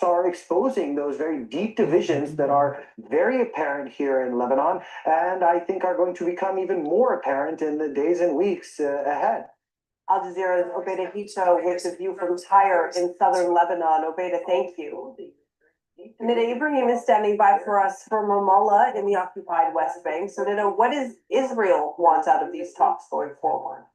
talks are exposing those very deep divisions that are very apparent here in Lebanon, and I think are going to become even more apparent in the days and weeks ahead. Al Jazeera's Obaida Hito with a view from Tyre in southern Lebanon. Obaida, thank you. Nida Ibrahim is standing by for us from Ramallah in the occupied West Bank. So, Nida, what does Israel want out of these talks going forward?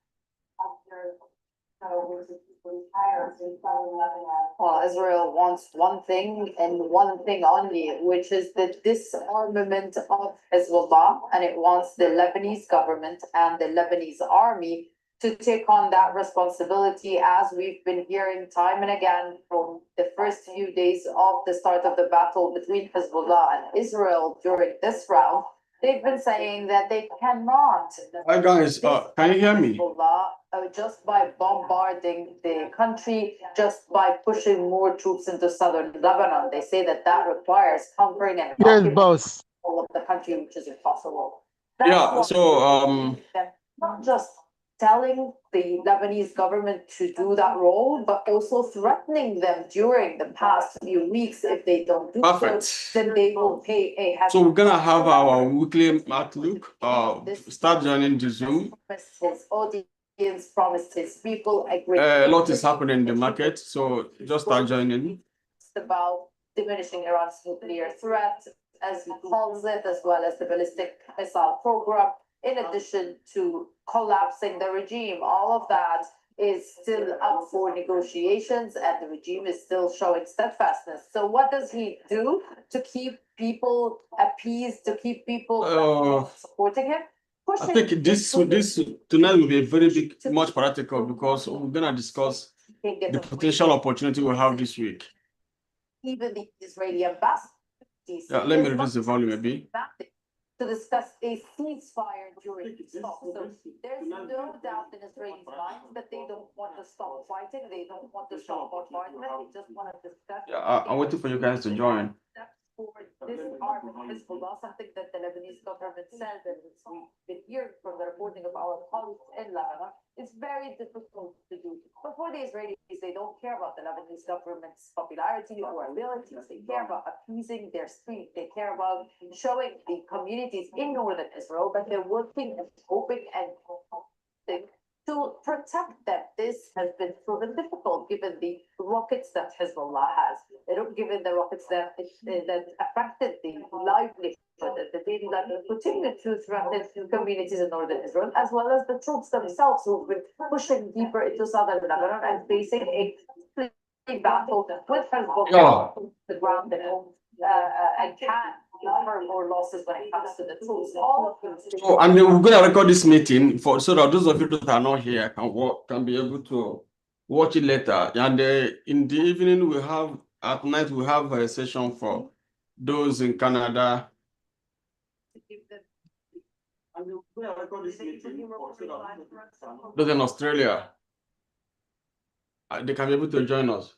Well, Israel wants one thing and one thing only, which is the disarmament of Hezbollah, and it wants the Lebanese government and the Lebanese army to take on that responsibility, as we've been hearing time and again from the first few days of the start of the battle between Hezbollah and Israel during this round. They've been saying that they cannot. Hi guys, can you hear me? Hezbollah, just by bombarding the country, just by pushing more troops into southern Lebanon. They say that that requires conquering and boss. all of the country, which is impossible. Yeah, so not just telling the Lebanese government to do that role, but also threatening them during the past few weeks. If they don't do so, then they will pay a heavy. So we're gonna have our weekly outlook. Start joining the Zoom. His audience promised his people a great. A lot is happening in the market, so just start joining. It's about diminishing Iran's nuclear threat, as he calls it, as well as the ballistic missile program. In addition to collapsing the regime, all of that is still up for negotiations, and the regime is still showing steadfastness. So what does he do to keep people appeased, to keep people supporting him? I think this tonight will be a very big, much practical, because we're gonna discuss the potential opportunity we have this week. Even the Israeli ambassador. Yeah, let me reduce the volume a bit. To discuss a ceasefire during the talks. So there's no doubt in Israelis' minds that they don't want to stop fighting, they don't want to stop bombardment, they just want to discuss. Yeah, I'm waiting for you guys to join. For this arm of Hezbollah, something that the Lebanese government said, and we've been hearing from the reporting of our colleagues in Lebanon, it's very difficult to do. But for the Israelis, they don't care about the Lebanese government's popularity or abilities. They care about appeasing their street. They care about showing the communities in northern Israel that they're working and hoping and to protect them. This has been proven difficult given the rockets that Hezbollah has, given the rockets that affected the livelihood, the daily life, and continue to threaten communities in northern Israel, as well as the troops themselves who've been pushing deeper into southern Lebanon and facing a battle with Hezbollah on the ground and can incur more losses when it comes to the troops. So, and we're going to record this meeting so that those of you that are not here can be able to watch it later. And in the evening, at night, we have a session for those in Canada. And we're going to record this meeting those in Australia. They can be able to join us.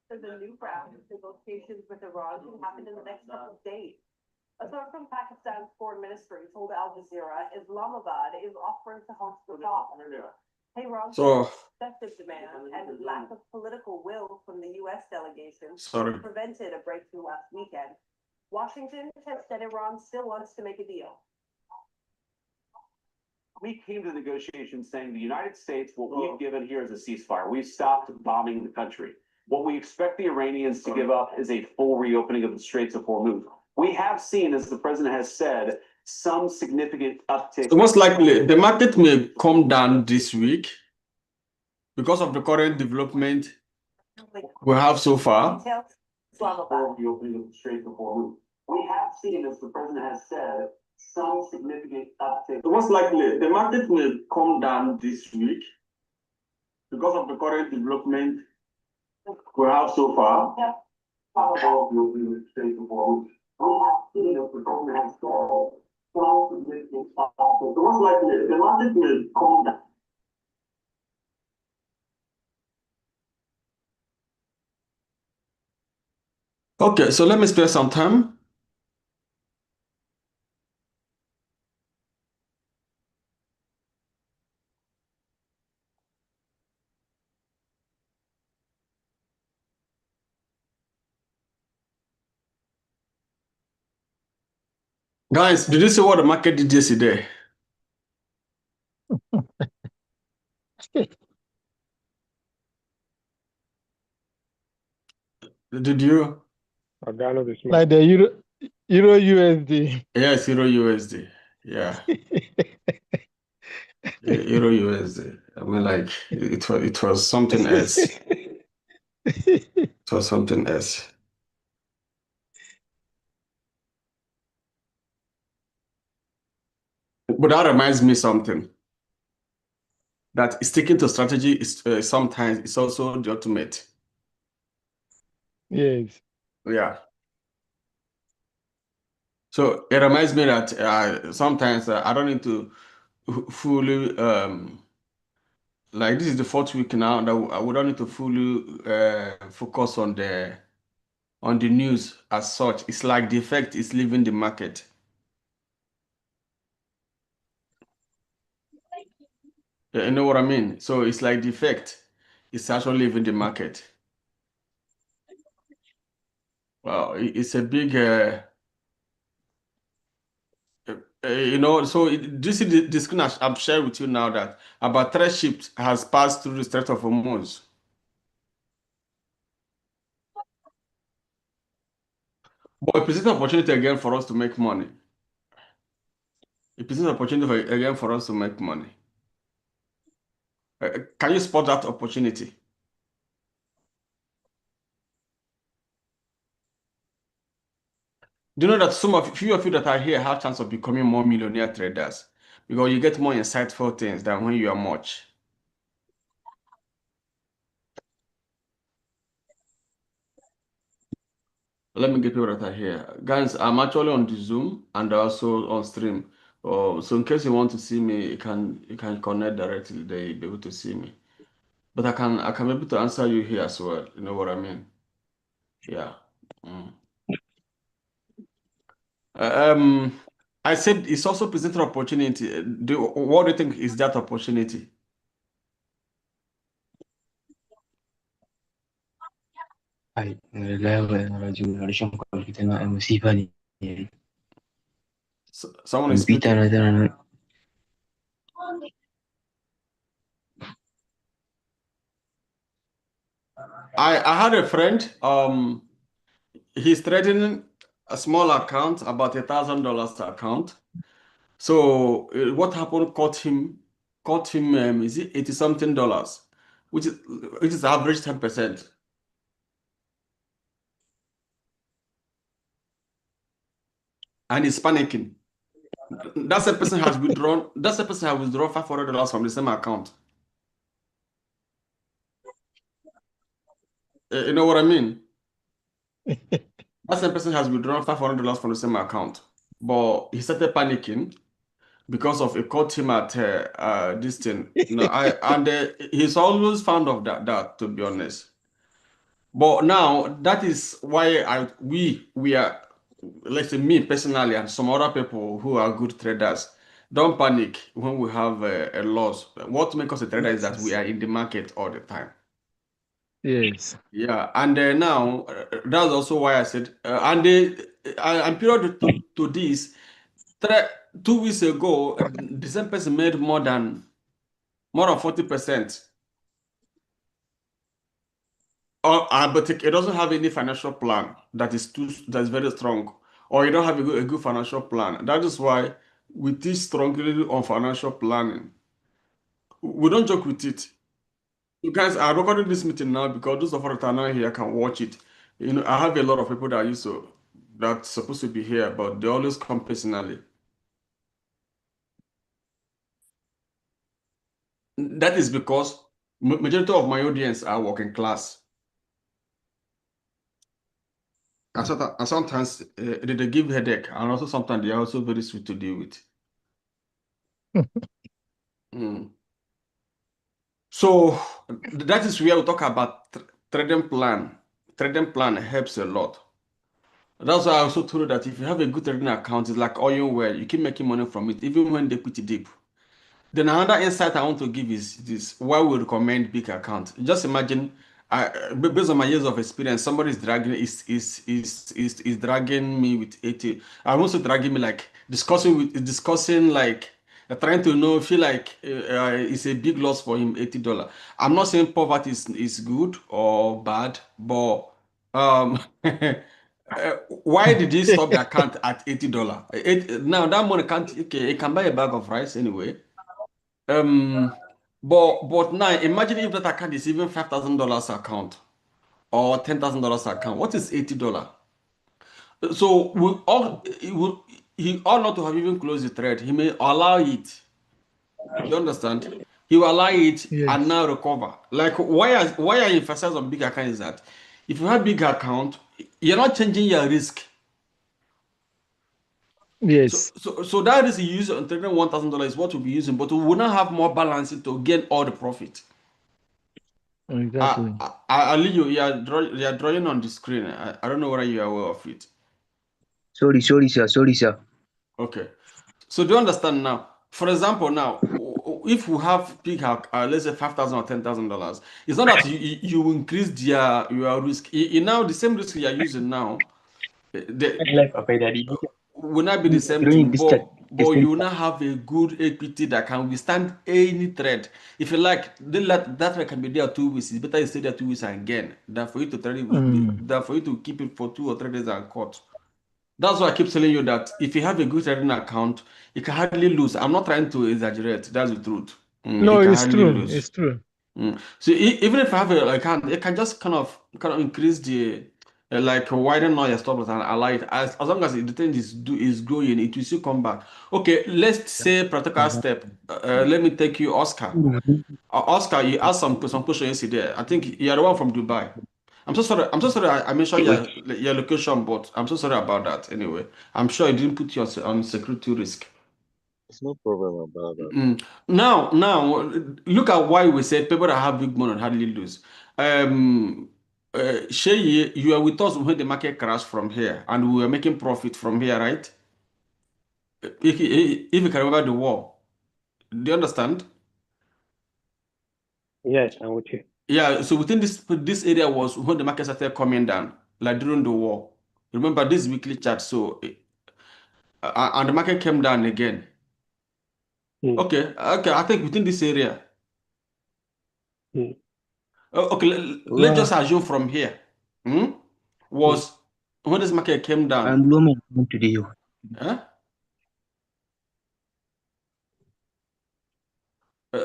There's a new round of negotiations with Iran to happen in the next couple of days. A source from Pakistan's foreign ministry told Al Jazeera Islamabad is offering to host the talk. Tehran's excessive demand and lack of political will from the U.S. delegation prevented a breakthrough last weekend. Washington has said Iran still wants to make a deal. We came to the negotiations saying the United States, what we've given here is a ceasefire. We've stopped bombing the country. What we expect the Iranians to give up is a full reopening of the Straits of Hormuz. We have seen, as the president has said, some significant uptick. Most likely, the market may come down this week because of the current development we have so far. Full reopening of the Straits of Hormuz. We have seen, as the president has said, some significant uptick. Most likely, the market may come down this week because of the current development we have so far. Full reopening of the Straits of Hormuz. We have seen, as the president has said, some significant uptick. Most likely, the market may come down. Okay, so let me spare some time. Guys, did you see what the market did yesterday? Did you? Like the Euro USD. Yes, Euro USD. Yeah, Euro USD. I mean, like it was something else. It was something else. But that reminds me something. That sticking to strategy is sometimes it's also the ultimate. Yes. Yeah. So it reminds me that sometimes I don't need to fully like this is the fourth week now that we don't need to fully focus on the news as such. It's like the effect is leaving the market. You know what I mean? So it's like the effect is actually leaving the market. Well, it's a big so this is the screen I'm sharing with you now that about 3 ships has passed through the Strait of Hormuz. But it presents an opportunity again for us to make money. It presents an opportunity again for us to make money. Can you spot that opportunity? Do you know that few of you that are here have chance of becoming more millionaire traders because you get more insightful things than when you are much. Let me get people that are here. Guys, I'm actually on the Zoom and also on stream. So in case you want to see me, you can connect directly there, you'll be able to see me. But I can be able to answer you here as well. You know what I mean? Yeah. Mm. I said it's also presented opportunity. What do you think is that opportunity? Someone is speaking. I had a friend. He's trading a small account, about $1,000 account. So what happened caught him is it 80 something dollars, which is average 10%. And he's panicking. That's a person has withdrawn $500 from the same account. You know what I mean? That same person has withdrawn $500 from the same account. But he started panicking because of it caught him at this thing. He's always fond of that to be honest. But now that is why we are, let's say me personally and some other people who are good traders, don't panic when we have a loss. What makes us a trader is that we are in the market all the time. Yes. Yeah, and now that's also why I said, and period to this, 2 weeks ago, the same person made more than 40%. But it doesn't have any financial plan that's very strong, or you don't have a good financial plan. That is why we teach strongly on financial planning. We don't joke with it. You guys are recording this meeting now because those of us that are not here can watch it. I have a lot of people that's supposed to be here, but they always come personally. That is because majority of my audience are working class. And sometimes they give headache, and also sometimes they are also very sweet to deal with. Mm. So that is where we talk about trading plan. Trading plan helps a lot. That's why I also told you that if you have a good trading account, it's like oil well, you keep making money from it, even when they put it deep. Then another insight I want to give is this: why we recommend big account. Just imagine, based on my years of experience, somebody is dragging me with 80. I'm also dragging me like discussing like trying to know feel like it's a big loss for him $80. I'm not saying poverty is good or bad, but why did he stop the account at $80? Now that money can't okay, it can buy a bag of rice anyway. But now imagine if that account is even $5,000 account or $10,000 account. What is $80? So he ought not to have even closed the thread. He may allow it. You understand? He will allow it and Yes. now recover. Like why I emphasize on big account is that if you have big account, you're not changing your risk. Yes. So that risk you use on trading $1,000 is what we'll be using, but we will not have more balance to gain all the profit. Exactly. I'll leave you. You are drawing on the screen. I don't know whether you are aware of it. Sorry, sir. Okay. So do you understand now? For example, now if we have big let's say $5,000 or $10,000, it's not that you increase your risk. Now the same risk you are using now, will not be the same thing, but you will not have a good equity that can withstand any threat. If you like, that threat can be there 2 weeks. It's better you stay there 2 weeks and gain than for you to trade it, than for you to keep it for 2 or 3 days and cut. That's why I keep telling you that if you have a good trading account, you can hardly lose. I'm not trying to exaggerate. That's the truth. No, You can it's hardly true. lose. It's true. So even if I have a account, it can just kind of increase the like widen all your stop loss and allow it as long as the thing is growing, it will still come back. Okay, let's say practical step. Let me take you, Oscar. Oscar, you asked some question yesterday. I think you're the one from Dubai. I'm so sorry. I mentioned your location, but I'm so sorry about that. Anyway, I'm sure you didn't put you on security risk. It's no problem about that. Now, look at why we say people that have big money hardly lose. Shay, you are with us when the market crashed from here, and we were making profit from here, right? If you can remember the war, do you understand? Yes, I'm with you. Yeah. So within this area was when the market started coming down, like during the war. Remember this weekly chart. So and the market came down again. Okay. I think within this area. Okay, let's just assume from here. Was when this market came down. I'm blooming today. Huh?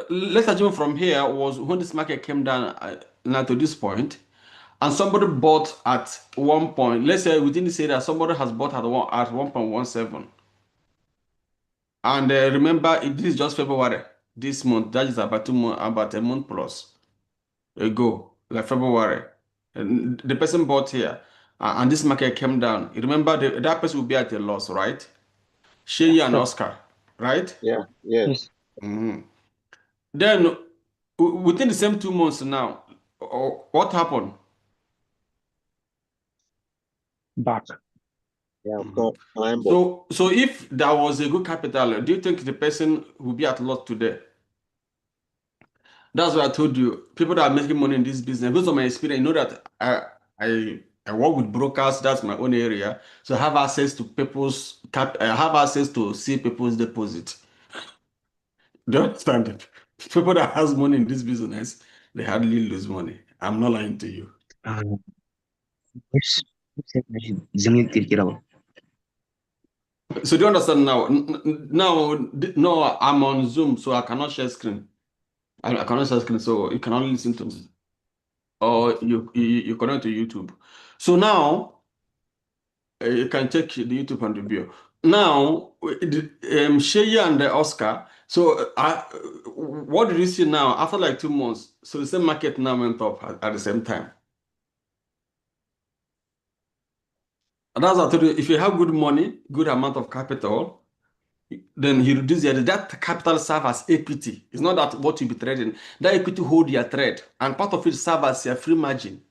Let's assume from here was when this market came down now to this point, and somebody bought at one point. Let's say within this area, somebody has bought at 1.17. And remember, this is just February this month. That is about a month plus ago, like February. And the person bought here, and this market came down. Remember, that person will be at a loss, right? Shay and Oscar, right? Yeah. Yes. Then within the same 2 months now, what happened? Back. Yeah. So if there was a good capital, do you think the person will be at loss today? That's why I told you, people that are making money in this business, based on my experience, you know that I work with brokers, that's my own area. So I have access to people's I have access to see people's deposit. Do you understand it? People that has money in this business, they hardly lose money. I'm not lying to you. So do you understand now? No, I'm on Zoom, so I cannot share screen. I cannot share screen, so you can only listen to me. Or you connect to YouTube. So now you can check the YouTube and the video. Now, Shay and Oscar. So what did you see now after like 2 months? So the same market now went up at the same time. And that's what I told you. If you have good money, good amount of capital, then you reduce that capital serve as equity. It's not that what you be trading. That equity hold your trade, and part of it serve as your free margin.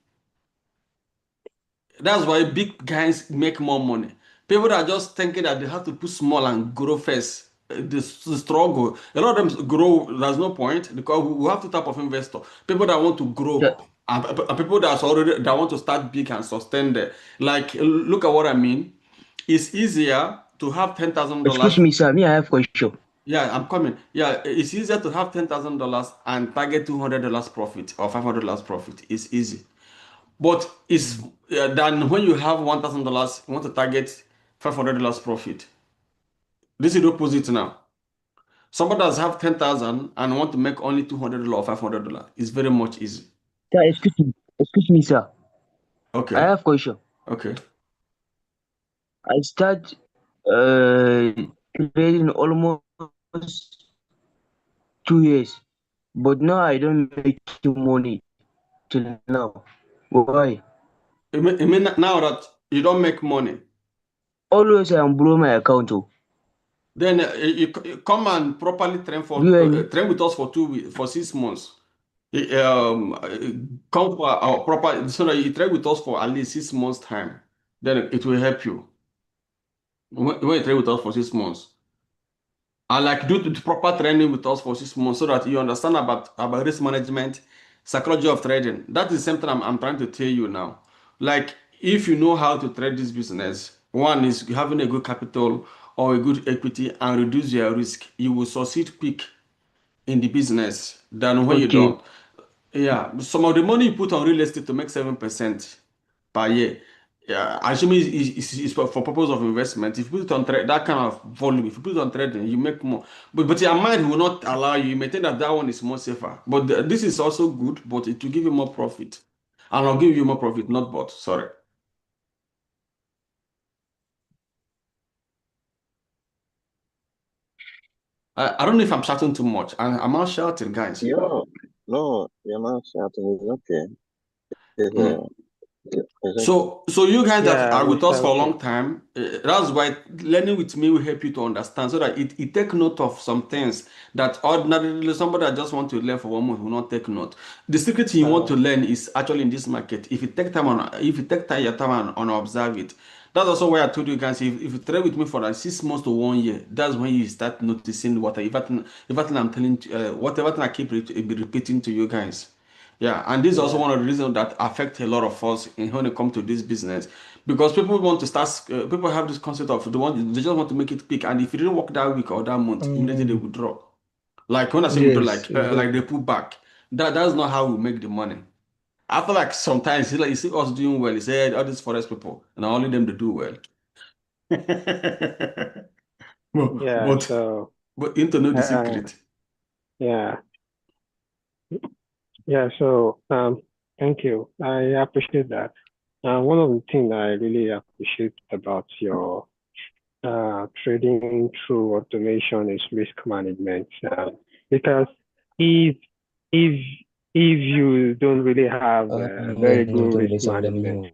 That's why big guys make more money. People that are just thinking that they have to put small and grow first. The struggle. A lot of them grow. There's no point because we have two type of investor. People that want to grow, and people that want to start big and sustain there. Like, look at what I mean. It's easier to have $10,000. Excuse me, sir. Me, I have question. Yeah, I'm coming. Yeah, it's easier to have $10,000 and target $200 profit or $500 profit. It's easy. But it's than when you have $1,000, you want to target $500 profit. This is the opposite now. Somebody does have 10,000 and want to make only $200 or $500. It's very much easy. Sir, excuse me, sir. Okay. I have question. Okay. I start trading almost 2 years, but now I don't make money till now. Why? You mean now that you don't make money? Always I am blow my account. Then you come and properly train train with us for 6 months. Come for our proper, so that you train with us for at least 6 months time. Then it will help you. When you train with us for 6 months. And like do the proper training with us for 6 months so that you understand about risk management, psychology of trading. That is the same thing I'm trying to tell you now. Like if you know how to trade this business, one is having a good capital or a good equity and reduce your risk, you will succeed quick in the business than when you don't. Yeah, some of the money you put on real estate to make 7% per year. Yeah, assuming it's for purpose of investment. If you put it on that kind of volume, if you put it on trading, you make more. But your mind will not allow you. You may think that that one is more safer. But this is also good, but it will give you more profit. And I'll give you more profit, not but. Sorry. I don't know if I'm shouting too much. I'm not shouting, guys. No, you're not shouting. It's okay. So you guys that are with us for a long time, that's why learning with me will help you to understand so that it take note of some things that ordinarily somebody that just want to learn for 1 month will not take note. The secret you want to learn is actually in this market. If you take time your time and observe it. That's also why I told you guys, if you trade with me for like 6 months to 1 year, that's when you start noticing whatever I'm telling whatever I keep repeating to you guys. Yeah, and this is also one of the reasons that affect a lot of us when it comes to this business, because people want to start. People have this concept of they just want to make it quick, and if it didn't work that week or that month, immediately they withdraw. Like when I say withdraw, like they pull back. That's not how we make the money. I feel like sometimes you see us doing well. You say all these forest people, and only them to do well. But into know the secret. Yeah, so thank you. I appreciate that. One of the things I really appreciate about your trading through automation is risk management. Because if you don't really have very good risk management,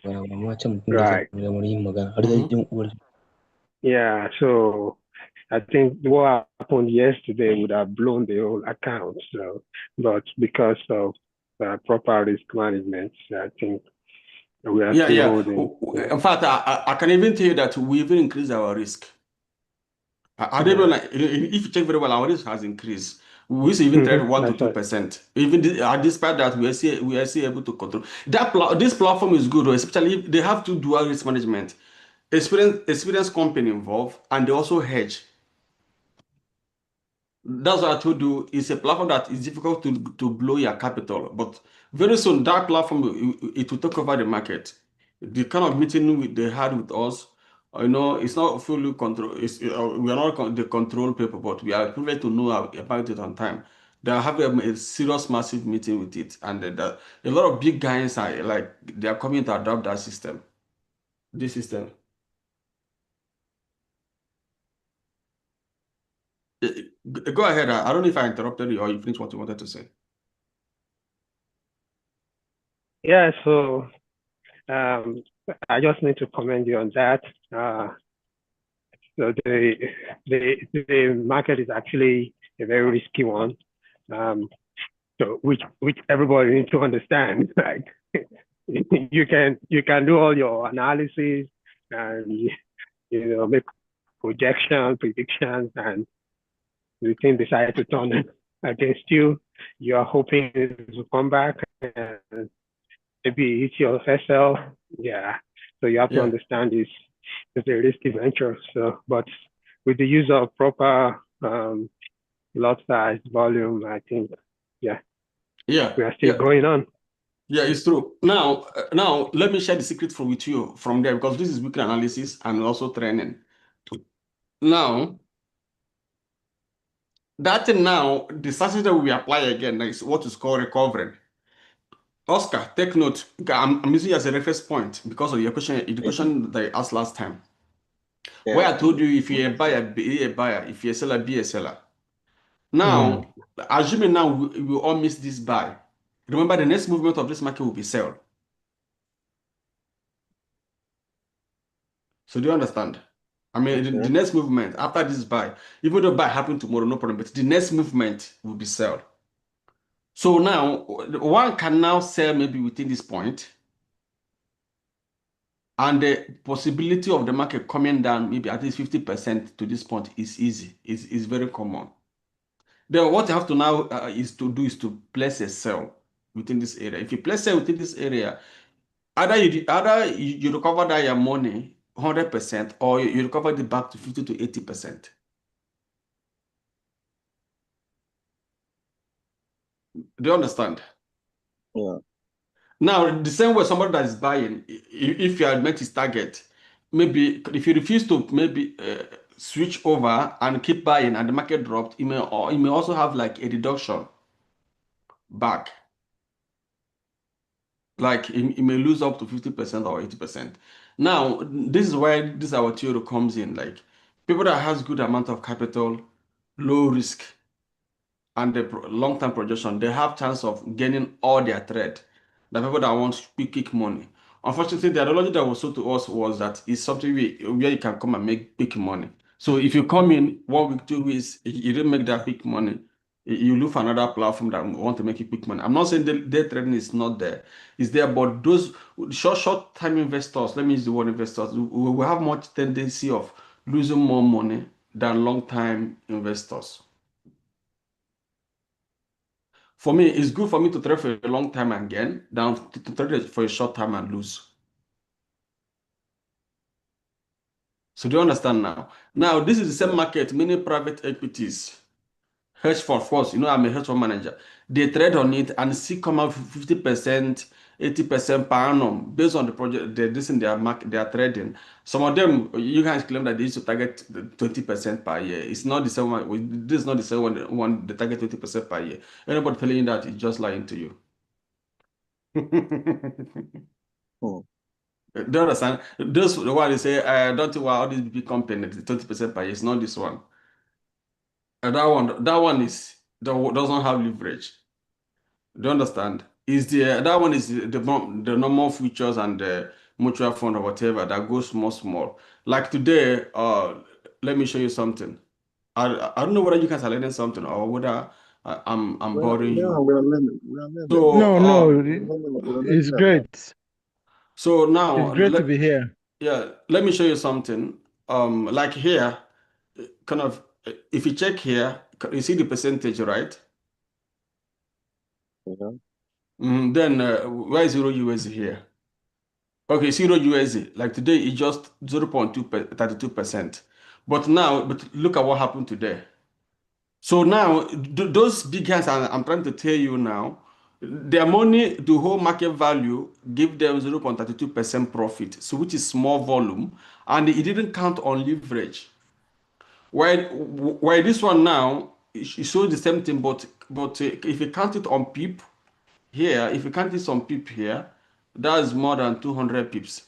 right? Yeah, so I think what happened yesterday would have blown the whole account. So, but because of proper risk management, I think we are still holding. In fact, I can even tell you that we even increased our risk. I don't know, like, if you check very well, our risk has increased. We used to even trade 1 to 2%. Even despite that, we are still able to control. This platform is good, especially if they have to dual risk management. Experienced company involved, and they also hedge. That's what I told you. It's a platform that is difficult to blow your capital, but very soon that platform it will take over the market. The kind of meeting they had with us, it's not fully control. We are not the control people, but we are privileged to know about it on time. They have a serious, massive meeting with it, and a lot of big guys they are coming to adopt that system. This system. Go ahead. I don't know if I interrupted you or you finished what you wanted to say. Yeah, so I just need to commend you on that. So the market is actually a very risky one. So which everybody needs to understand. Like you can do all your analysis and make predictions, and the thing decide to turn against you. You are hoping it will come back and maybe hit your SL. Yeah. So you have to understand it's a risky venture. So, but with the use of proper lot size, volume, I think, Yeah. we are still going on. Yeah, it's true. Now, let me share the secret with you from there, because this is weekly analysis and also training. Now, the strategy that we apply again is what is called recovery. Oscar, take note. I'm using it as a reference point because of your question, the question that I asked last time. Yeah. Where I told you if you're a buyer, be a buyer. If you're a seller, be a seller. Now, assuming now we all miss this buy. Remember, the next movement of this market will be sell. So do you understand? I mean, the next movement after this buy, even though buy happened tomorrow, no problem, but the next movement will be sell. So now, one can now sell maybe within this point, and the possibility of the market coming down maybe at least 50% to this point is easy, is very common. Then what you have to now is to place a sell within this area. If you place sell within this area, either you recover that your money 100%, or you recover it back to 50 to 80%. Do you understand? Yeah. Now, the same way somebody that is buying, if you had met his target, maybe if you refuse to maybe switch over and keep buying and the market dropped, you may also have like a deduction back. Like he may lose up to 50% or 80%. Now, this is why this our theory comes in. Like people that has good amount of capital, low risk, and the long-term projection, they have chance of gaining all their trade. The people that want quick money. Unfortunately, the ideology that was sold to us was that it's something where you can come and make quick money. So if you come in 1 week, 2 weeks, you didn't make that quick money, you look for another platform that want to make it quick money. I'm not saying day trading is not there. It's there, but those short-time investors, let me use the word investors, will have much tendency of losing more money than long-time investors. For me, it's good for me to trade for a long time and gain than to trade for a short time and lose. So do you understand now? Now, this is the same market, many private equities, hedge fund, of course, I'm a hedge fund manager. They trade on it and see come out 50%, 80% per annum based on the project they are trading. Some of them, you guys claim that they used to target 20% per year. It's not the same one. This is not the same one they target 20% per year. Anybody telling you that is just lying to you. Do you understand? Those the one they say, don't think all these big companies 20% per year. It's not this one. That one doesn't have leverage. Do you understand? That one is the normal futures and the mutual fund or whatever that goes small. Like today, let me show you something. I don't know whether you guys are learning something or whether I'm boring you. We're learning. No, it's great. So now It's great to be here. Yeah, let me show you something. Like here, kind of, if you check here, you see the percentage, right? Then where is 0 USD here? Okay, 0 USD. Like today, it's just 0.32%. But look at what happened today. So now, those big guys, I'm trying to tell you now, their money, the whole market value, give them 0.32% profit, so which is small volume, and it didn't count on leverage. While this one now, it shows the same thing, but if you count it on pip here, if you count it on pip here, that is more than 200 pips.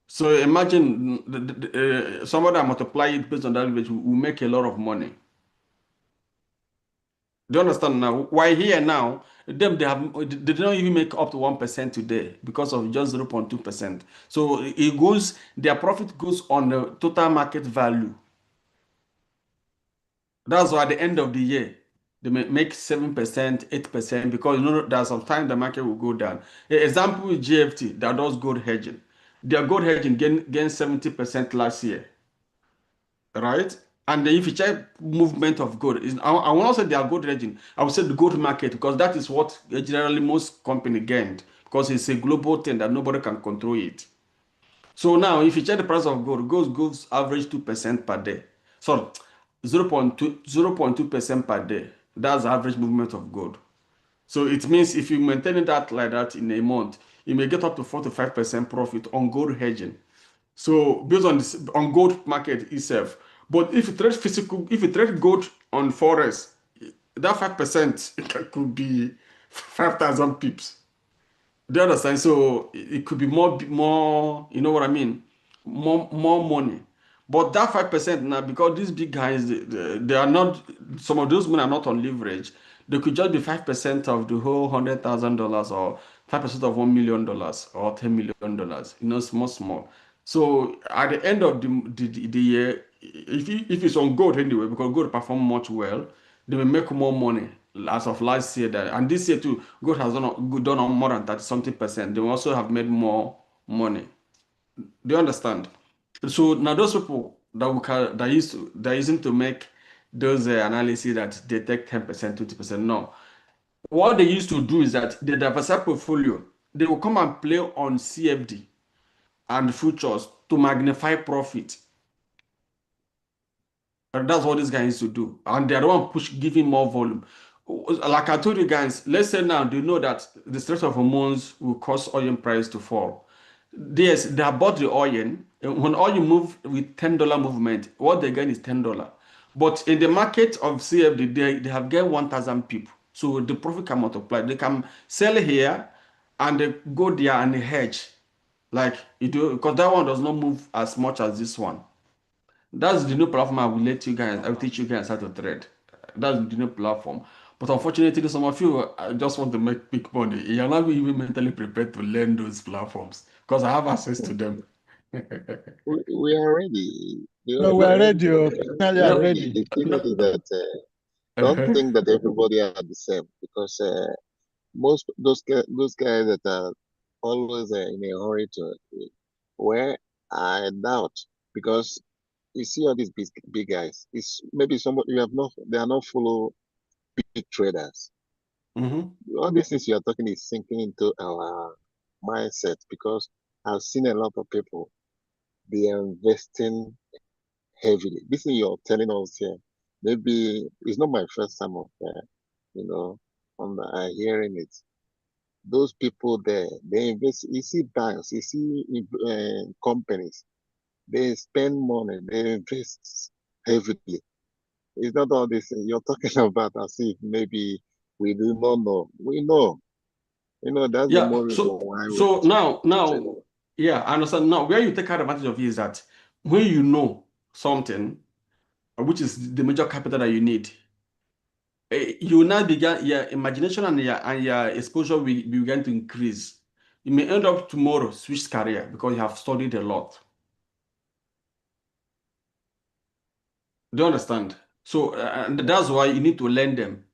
So imagine somebody that multiply it based on that leverage will make a lot of money. Do you understand now? Why here now, they don't even make up to 1% today because of just 0.2%. So their profit goes on the total market value. That's why at the end of the year, they may make 7%, 8%, because there's some time the market will go down. Example with GFT that does gold hedging. Their gold hedging gained 70% last year, right? And if you check movement of gold, I will not say they are gold hedging. I will say the gold market, because that is what generally most company gained, because it's a global thing that nobody can control it. So now, if you check the price of gold, gold goes average 2% per day. So 0.2% per day. That's the average movement of gold. So it means if you maintain that like that in a month, you may get up to 4 to 5% profit on gold hedging. So based on this on gold market itself. But if you trade gold on forex, that 5% could be 5,000 pips. Do you understand? So it could be more, you know what I mean? More money. But that 5% now, because these big guys, they are not, some of those men are not on leverage. They could just be 5% of the whole $100,000 or 5% of $1 million or $10 million, small. So at the end of the year, if it's on gold anyway, because gold perform much well, they will make more money as of last year. And this year too, gold has done on more than 30 something percent. They will also have made more money. Do you understand? So now those people that using to make those analyses that they take 10%, 20%. No. What they used to do is that the diversified portfolio, they will come and play on CFD and futures to magnify profit. And that's what these guys used to do. And they're the one giving more volume. Like I told you guys, let's say now they know that the Strait of Hormuz will cause oil price to fall. Yes, they have bought the oil. When oil move with $10 movement, what they gain is $10. But in the market of CFD, they have gained 1,000 people. So the profit can multiply. They can sell here and they go there and hedge. Like you do, because that one does not move as much as this one. That's the new platform I will teach you guys how to trade. That's the new platform. But unfortunately, some of you just want to make big money. You're not even mentally prepared to learn those platforms because I have access to them. We are ready. No, we are ready. Oh. Finally, I'm ready. The thing is that don't think that everybody are the same, because most those guys that are always in a hurry to, where I doubt, because you see all these big guys. It's maybe somebody you have not. They are not follow big traders. All these things you are talking is sinking into our mindset, because I've seen a lot of people, they are investing heavily. This thing you're telling us here, maybe it's not my first time of hearing it. Those people there, they invest. You see banks, you see companies, they spend money, they invest heavily. It's not all this you're talking about as if maybe we do not know. We know. That's the more reason why. So now, yeah, I understand. Now, where you take advantage of it is that when you know something, which is the major capital that you need, you now begin your imagination and your exposure will begin to increase. You may end up tomorrow switch career because you have studied a lot. Do you understand? So that's why you need to learn them.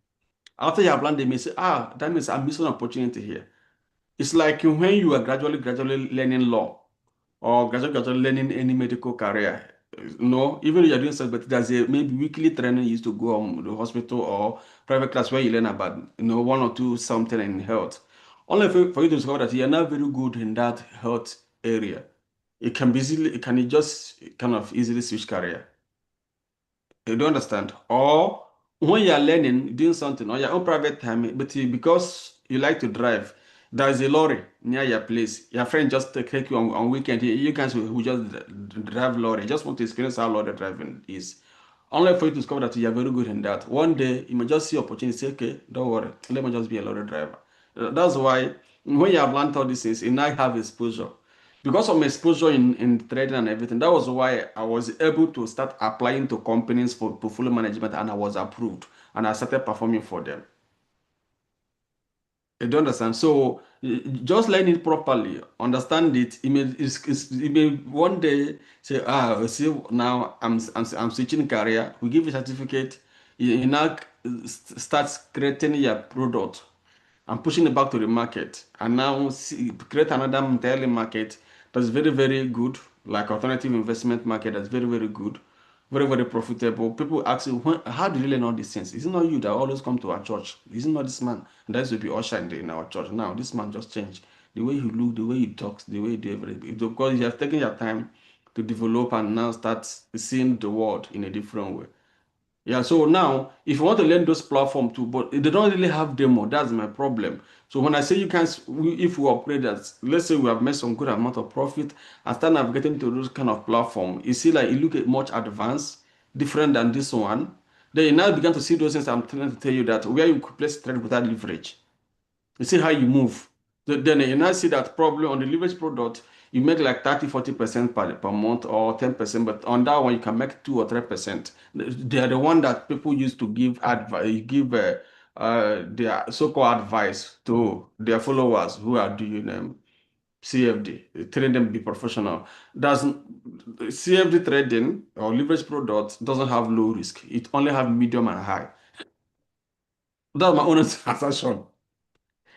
After you have learned them, you say, that means I'm missing an opportunity here. It's like when you are gradually learning law or gradually learning any medical career. No, even if you're doing something, but there's a maybe weekly training you used to go on the hospital or private class where you learn about one or two something in health. Only for you to discover that you're not very good in that health area. It can just kind of easily switch career. You don't understand? Or when you're learning, doing something on your own private time, but because you like to drive, there's a lorry near your place. Your friend just take you on weekend. You guys who just drive lorry, just want to experience how lorry driving is. Only for you to discover that you are very good in that. One day you may just see opportunity, say, okay, don't worry, let me just be a lorry driver. That's why when you have learned all these things, you now have exposure. Because of my exposure in trading and everything, that was why I was able to start applying to companies for portfolio management, and I was approved and I started performing for them. You don't understand? So just learn it properly, understand it. It may one day say, see, now I'm switching career. We give you a certificate. You now start creating your product and pushing it back to the market, and now create another entirely market that's very, very good, like alternative investment market that's very, very good, very, very profitable. People ask you, how do you learn all these things? Is it not you that always come to our church? Is it not this man that used to be usher in our church? Now this man just changed. the way he looks, the way he talks, the way he do everything. Because you have taken your time to develop and now start seeing the world in a different way. Yeah, so now if you want to learn those platforms too, but they don't really have demo, that's my problem. So when I say you can, if we upgrade that, let's say we have made some good amount of profit and start navigating to those kind of platform, you see like it look at much advanced, different than this one. Then you now begin to see those things I'm trying to tell you that where you could place trade without leverage. You see how you move. Then you now see that probably on the leverage product, you make like 30-40% per month or 10%, but on that one you can make 2 or 3%. They are the one that people use to give advice, their so-called advice to their followers who are doing CFD, train them to be professional. CFD trading or leverage products doesn't have low risk. It only have medium and high. That's my honest assertion.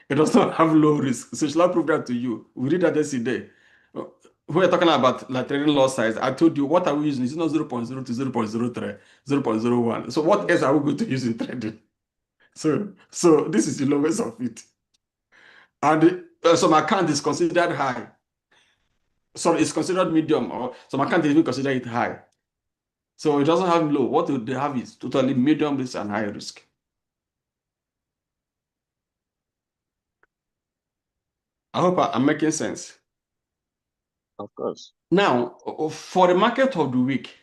It does not have low risk. So shall I prove that to you? We did that yesterday. We're talking about like trading loss size. I told you what are we using? It's not 0.0 to 0.03, 0.01. So what else are we going to use in trading? So this is the lowest of it. And some account is considered high. Some is considered medium, or some account even consider it high. So it doesn't have low. What they have is totally medium risk and high risk. I hope I'm making sense. Of course. Now, for the market of the week,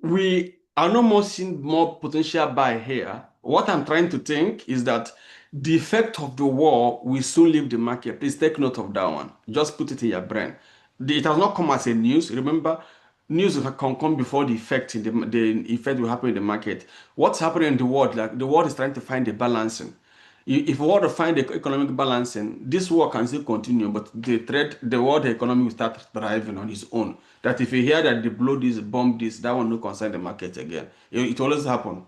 we are no more seeing more potential buy here. What I'm trying to think is that the effect of the war will soon leave the market. Please take note of that one. Just put it in your brain. It has not come as a news. Remember, news can come before the effect the effect will happen in the market. What's happening in the world? Like the world is trying to find a balancing. If we want to find the economic balancing, this war can still continue, but the world economy will start thriving on its own. That if you hear that they blow this, bomb this, that one no concern the market again. It always happen.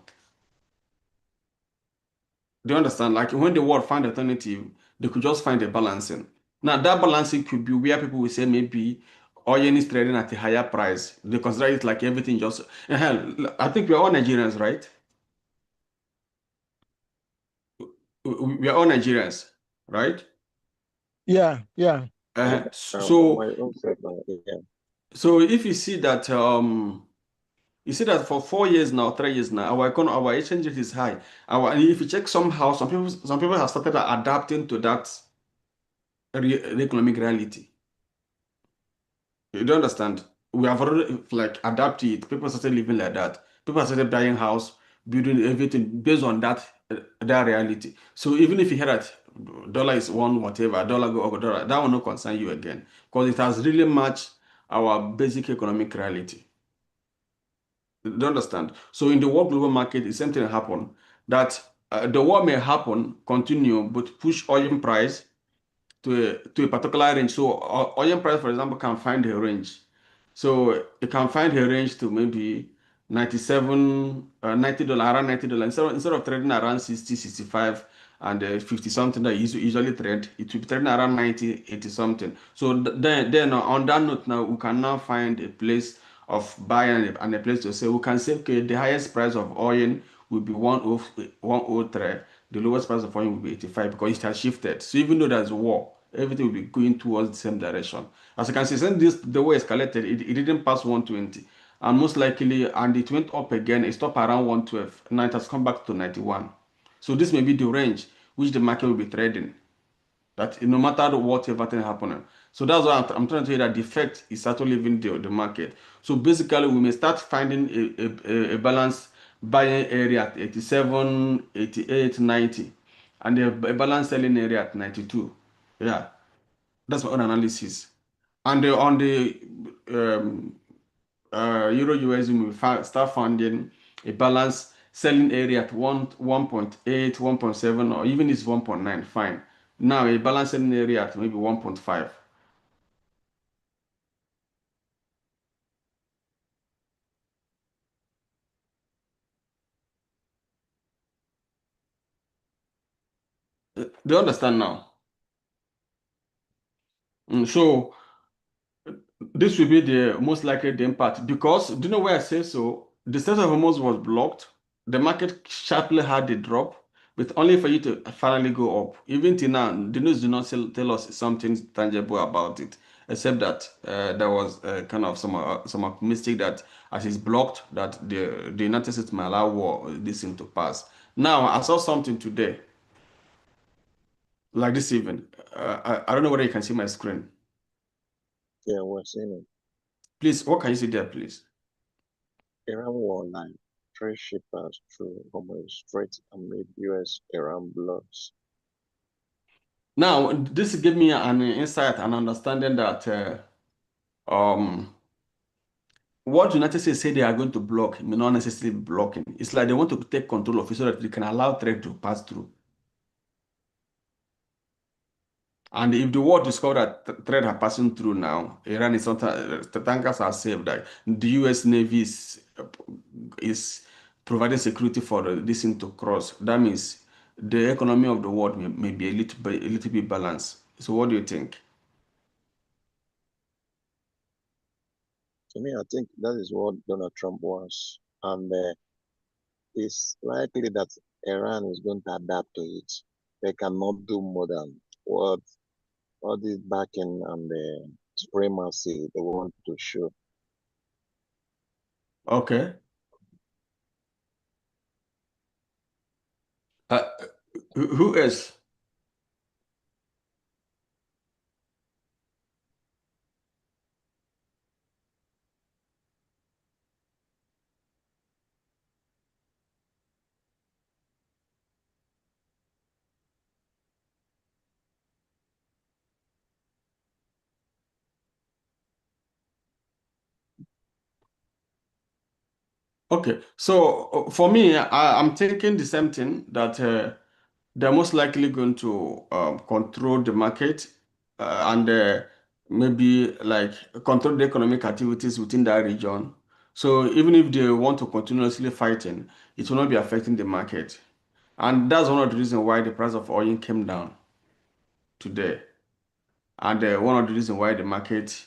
Do you understand? Like when the world find alternative, they could just find a balancing. Now that balancing could be where people will say maybe oil is trading at a higher price. They consider it like everything just. Hell, I think we are all Nigerians, right? We are all Nigerians, right? Yeah, yeah. On So my own side, yeah. so if you see that you see that for 4 years now, 3 years now, our exchange rate is high. And if you check somehow, some people have started adapting to that economic reality. You don't understand? We have already like adapted. People started living like that. People started buying house, building everything based on that reality. So even if you hear that dollar is one whatever, dollar go over dollar, that will not concern you again because it has really matched our basic economic reality. You don't understand? So in the world global market, the same thing happen. That the war may happen, continue, but push oil price to a particular range. So oil price, for example, can find a range. So it can find a range to maybe $97, $90, around $90. Instead of trading around 60, 65, and 50 something that you usually trade, it will be trading around 90, 80 something. So then on that note now, we can now find a place of buying and a place to say, we can say, okay, the highest price of oil will be 103. The lowest price of oil will be 85 because it has shifted. So even though there's a war, everything will be going towards the same direction. As you can see, since the war escalated, it didn't pass 120. And most likely, and it went up again, it stopped around 112. Now it has come back to 91. So this may be the range which the market will be trading. That no matter whatever thing happening. So that's why I'm trying to tell you that the effect is actually leaving the market. So basically, we may start finding a balanced buying area at 87, 88, 90, and a balanced selling area at 92. Yeah, that's my own analysis. And on the Euro USD, we start finding a balanced selling area at 1.8, 1.7, or even it's 1.9, fine. Now a balanced selling area at maybe 1.5. Do you understand now? So this will be the most likely the impact because do you know why I say so? The Strait of Hormuz was blocked. The market sharply had a drop. but only for you to finally go up. Even till now, the news do not tell us something tangible about it, except that there was kind of some optimistic that as it's blocked, that the United States may allow war this thing to pass. Now, I saw something today, like this evening. I don't know whether you can see my screen. Yeah, we're seeing it. Please, what can you see there, please? Iran war line. 3 shippers through Hormuz Strait amid US-Iran blocks. Now, this gave me an insight and understanding that what the United States say they are going to block may not necessarily be blocking. It's like they want to take control of it so that they can allow trade to pass through. And if the world discover that trade are passing through now, Iran is not, the tankers are safe. That the U.S. Navy is providing security for this thing to cross. That means the economy of the world may be a little bit balanced. So what do you think? To me, I think that is what Donald Trump wants. And it's likely that Iran is going to adapt to it. They cannot do more than what all this backing and the supremacy they want to show. Okay. Who else? Okay, so for me, I'm thinking the same thing that they're most likely going to control the market and maybe like control the economic activities within that region. So even if they want to continuously fighting, it will not be affecting the market. And that's one of the reasons why the price of oil came down today. And one of the reasons why the market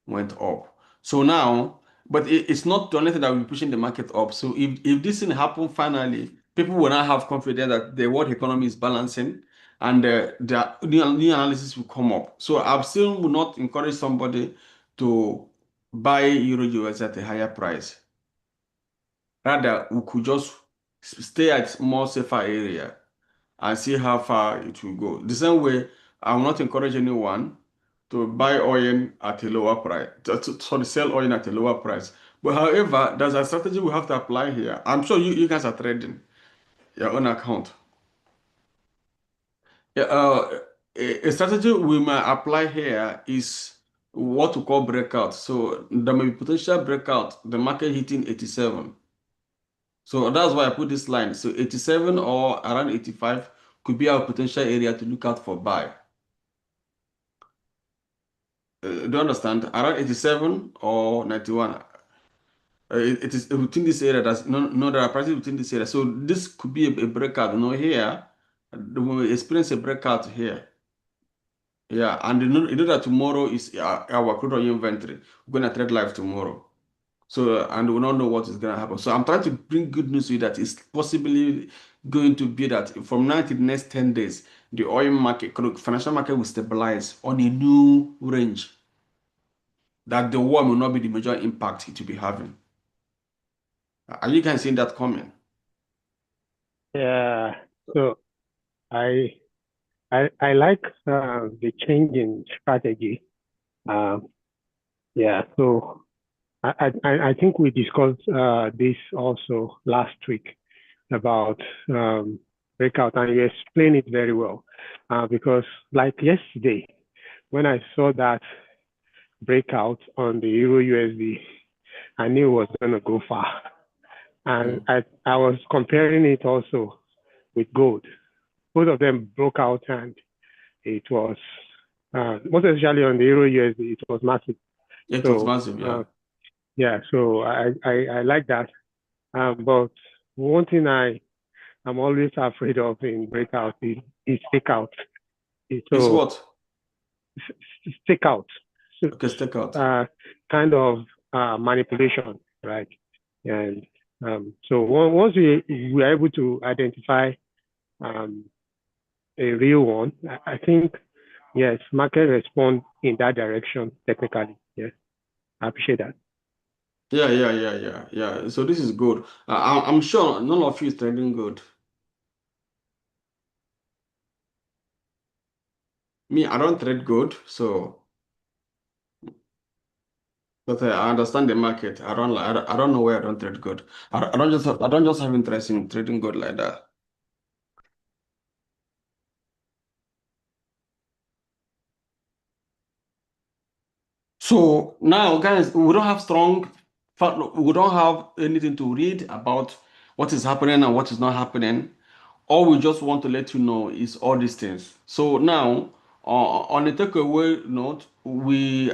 went up. So now, but it's not the only thing that will be pushing the market up. So if this thing happen finally, people will now have confidence that the world economy is balancing and the new analysis will come up. So I still will not encourage somebody to buy Euro US at a higher price. Rather, we could just stay at more safer area and see how far it will go. The same way, I will not encourage anyone to buy oil at a lower price, sorry, sell oil at a lower price. But however, there's a strategy we have to apply here. I'm sure you guys are trading your own account. Yeah, a strategy we might apply here is what we call breakout. So there may be potential breakout, the market hitting 87. So that's why I put this line. So 87 or around 85 could be our potential area to look out for buy. Do you understand? Around 87 or 91. It is within this area. That's no, there are prices within this area. So this could be a breakout. Here, we experience a breakout here. Yeah, and you know that tomorrow is our crude oil inventory. We're gonna trade live tomorrow. So, and we don't know what is gonna happen. So I'm trying to bring good news to you that it's possibly going to be that from now to the next 10 days, the oil market, financial market will stabilize on a new range. That the war will not be the major impact it will be having. Are you guys seeing that coming? Yeah. So I like the change in strategy. Yeah. So I think we discussed this also last week about breakout, and you explained it very well. Because like yesterday, when I saw that breakout on the Euro USD, I knew it was going to go far. And I was comparing it also with gold. Both of them broke out, and it was, most especially on the Euro USD, it was massive. It was massive, yeah. Yeah, so I like that. But one thing I'm always afraid of in breakout is stakeout. It's what? Stakeout. Okay, stakeout. Kind of manipulation, right? And so once we are able to identify a real one. I think, yes, market respond in that direction technically. Yes, I appreciate that. Yeah. So this is good. I'm sure none of you is trading good. Me, I don't trade good, so but I understand the market. I don't know where I don't trade good. I don't just have interest in trading good like that. So now, guys, we don't have we don't have anything to read about what is happening and what is not happening. All we just want to let you know is all these things. So now, on the takeaway note,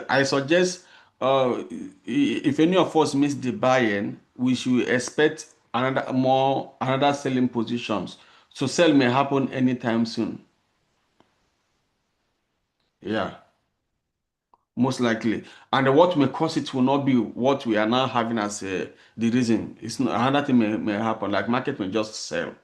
I suggest if any of us miss the buy-in, we should expect another selling positions. So sell may happen anytime soon. Yeah. Most likely. And what may cause it will not be what we are now having as the reason. It's not, another thing may happen, like market may just sell.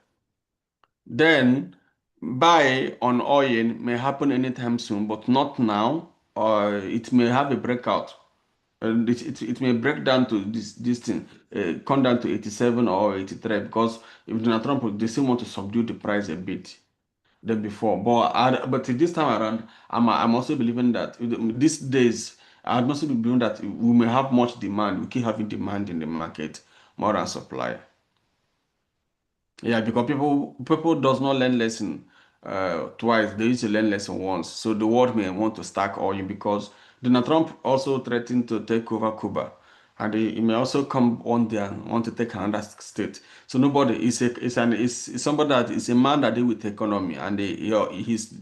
Then buy on oil may happen anytime soon, but not now, or it may have a breakout. It may break down to this thing, come down to 87 or 83, because if Donald Trump, they still want to subdue the price a bit than before. But this time around, I'm also believing that these days, I'm also believing that we may have much demand. We keep having demand in the market more than supply. Yeah, because people does not learn lesson twice. They used to learn lesson once. So the world may want to stack oil because Donald Trump also threatened to take over Cuba, and he may also come on there and want to take another state. So nobody is somebody that is a man that deal with economy, and his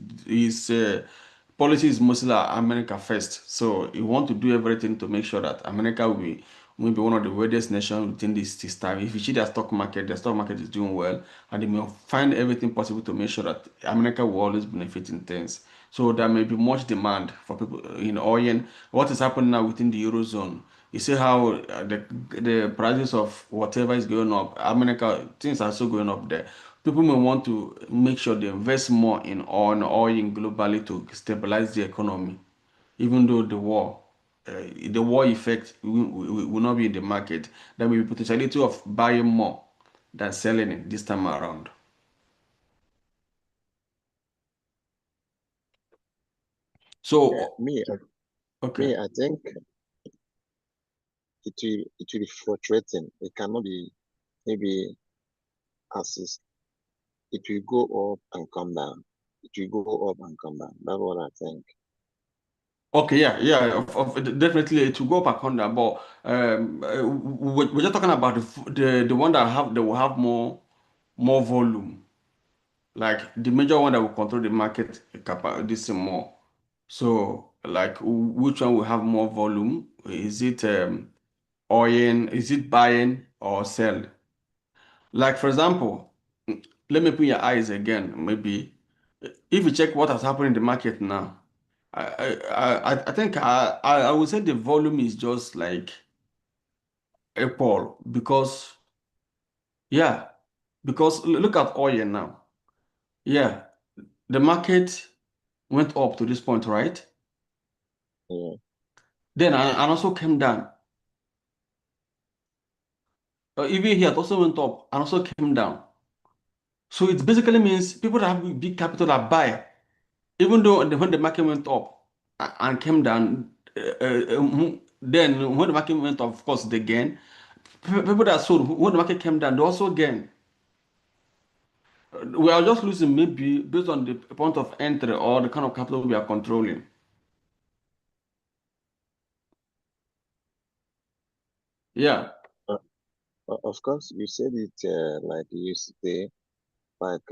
policy is mostly like America first. So he want to do everything to make sure that America will be one of the wealthiest nations within this time. If you see the stock market is doing well, and they may find everything possible to make sure that America will always benefit in things. So there may be much demand for people in oil. What is happening now within the Eurozone? You see how the prices of whatever is going up, America, things are still going up there. People may want to make sure they invest more in oil globally to stabilize the economy, even though the war effect will not be in the market. There will be potentiality of buying more than selling it this time around. So, okay. I think it will be fluctuating. It cannot be maybe as it will go up and come down. It will go up and come down. That's what I think. Okay, definitely it will go up and come down, but we're just talking about the one that will have more volume, like the major one that will control the market this more. So, like, which one will have more volume? Is it oil? Is it buying or sell? Like, for example, let me put your eyes again. Maybe if you check what has happened in the market now, I think I would say the volume is just like equal because yeah, because look at oil now. Yeah, the market went up to this point, right? Yeah. Then and also came down. Even here, it also went up and also came down. So it basically means people that have big capital that buy, even though when the market went up and came down, then when the market went up, of course, they gain. People that sold when the market came down, they also gain. We are just losing maybe based on the point of entry or the kind of capital we are controlling. Yeah. Of course, you said it like you used to say, like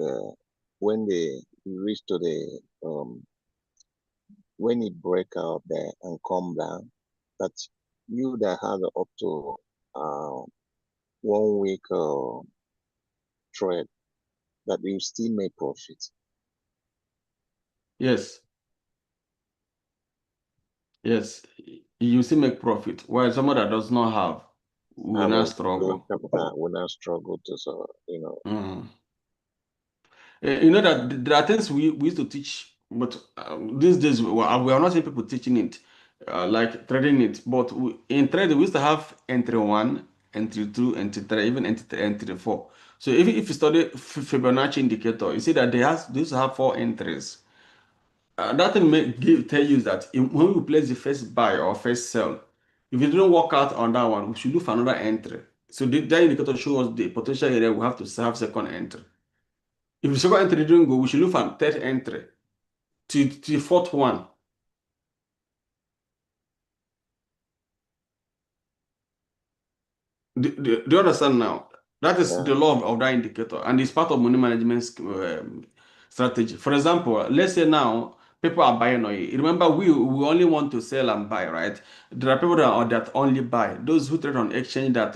when they reach to the when it break out there and come down, that you that had up to 1 week trade, that you still make profit. Yes. Yes. You still make profit, while someone that does not have will not Low struggle. capital will not struggle to You know that there are things we used to teach, but these days we are not seeing people teaching it, like trading it. But in trading, we used to have entry one, entry two, entry three, even entry four. So if you study Fibonacci indicator, you see that they used to have 4 entries. That thing tell you that when we place the first buy or first sell, if it didn't work out on that one, we should look for another entry. So that indicator shows us the potential area we have to have second entry. If the second entry didn't go, we should look for third entry to the fourth one. Do you understand now? That is the law of that indicator, and it's part of money management strategy. For example, let's say now people are buying oil. Remember, we only want to sell and buy, right? There are people that only buy. Those who trade on exchange that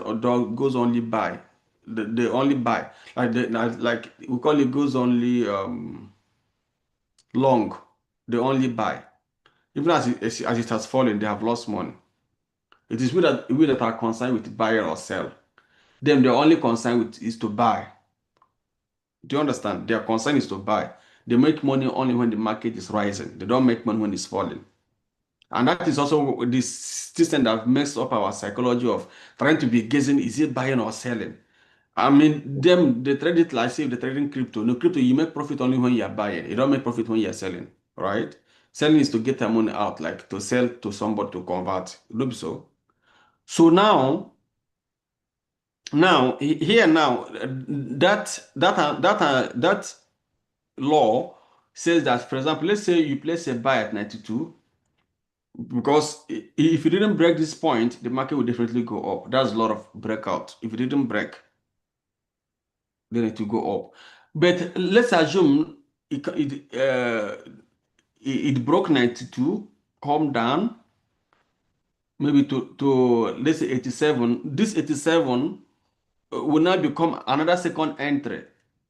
goes only buy. They only buy. Like we call it goes only long. They only buy. Even as it has fallen, they have lost money. It is we that are concerned with buy or sell. Them, their only concern is to buy. Do you understand? Their concern is to buy. They make money only when the market is rising. They don't make money when it's falling. And that is also this system that messed up our psychology of trying to be guessing, is it buying or selling? I mean, they trade it like say they're trading crypto. No, crypto, you make profit only when you're buying. You don't make profit when you're selling, right? Selling is to get the money out, like to sell to somebody to convert. Look so. So now that law says that, for example, let's say you place a buy at 92, because if you didn't break this point, the market will definitely go up. That's a lot of breakout. If you didn't break, then it will go up. But let's assume it broke 92, come down, maybe to let's say 87. This 87 will now become another second entry.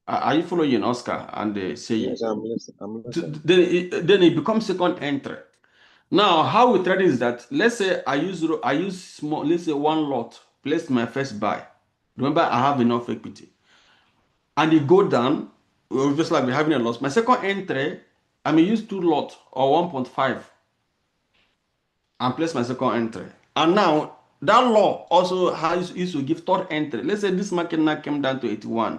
Are you following, Oscar? And say Yes, I'm listening. then it becomes second entry. Now, how we trade is that, let's say I use small, let's say one lot, place my first buy. Remember, I have enough equity, and it go down, just like we're having a loss. My second entry, I may use 2 lot or 1.5 and place my second entry. And now that law also used to give third entry. Let's say this market now came down to 81.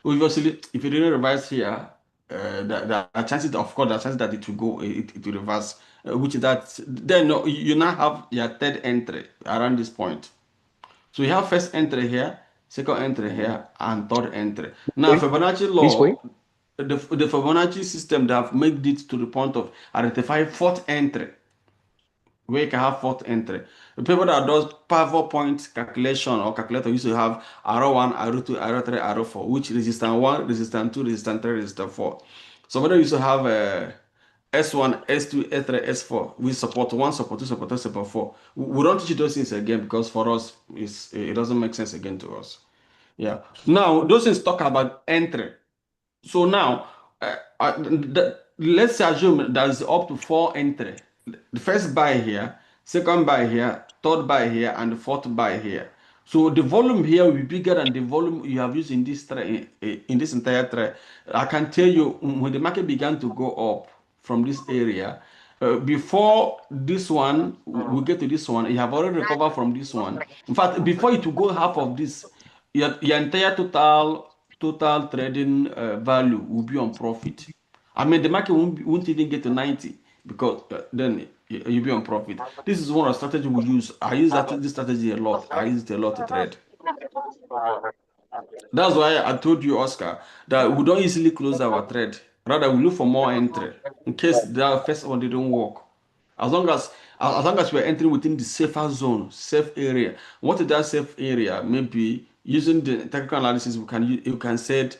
Obviously, if you didn't reverse here, the chances, of course, the chances that it will go, it will reverse, which is that then you now have your third entry around this point. So you have first entry here, second entry here, and third entry. Now, Fibonacci law, the Fibonacci system, they have made it to the point of identifying fourth entry, where you can have fourth entry. The people that does pivot point calculation or calculator used to have arrow 1, arrow 2, arrow 3, arrow 4, which resistance 1, resistance 2, resistance 3, resistance 4. Somebody used to have S1, S2, S3, S4. We support 1, support 2, support 3, support 4. We don't teach those things again because for us, it doesn't make sense again to us. Yeah. Now, those things talk about entry. So now, let's assume there's up to 4 entry. The first buy here, second buy here, third buy here, and the fourth buy here. So the volume here will be bigger than the volume you have used in this entire trade. I can tell you, when the market began to go up from this area, before this one, we get to this one, you have already recovered from this one. In fact, before it will go half of this, your entire total trading value will be on profit. I mean, the market won't even get to 90, because then you'll be on profit. This is one of the strategies we use. I use this strategy a lot. I use it a lot to trade. That's why I told you, Oscar, that we don't easily close our trade. Rather, we look for more entry in case the first one didn't work. As long as we're entering within the safer zone, safe area. What is that safe area? Maybe using the technical analysis, you can say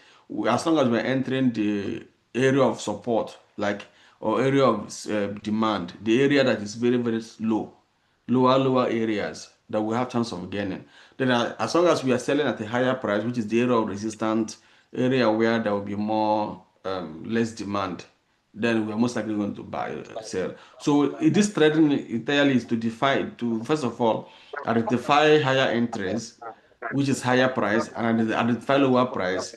as long as we're entering the area of support, or area of demand, the area that is very, very low, lower areas that we have chance of gaining. Then as long as we are selling at a higher price, which is the area of resistance, area where there will be more less demand, then we are most likely going to buy or sell. So this trading entirely is to first of all identify higher entries, which is higher price, and identify lower price.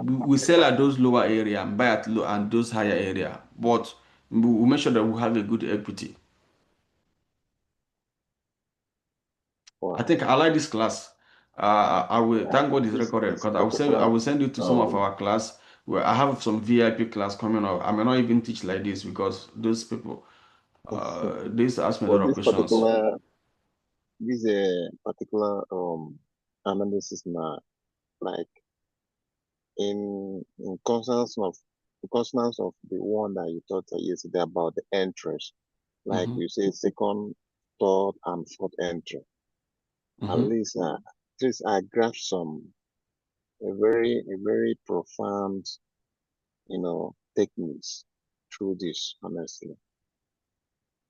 we sell at those lower area and buy at low and those higher area, but we make sure that we have a good equity. Wow. I think I like this class. I will thank God it's recorded because I will send you to some of our class where I have some VIP class coming up. I may not even teach like this because those people they used to ask me a lot of questions. This particular analysis now, like in consonance of the one that you taught yesterday about the entries, like you say second, third, and fourth entry. At least I grasped a very profound, techniques through this, honestly.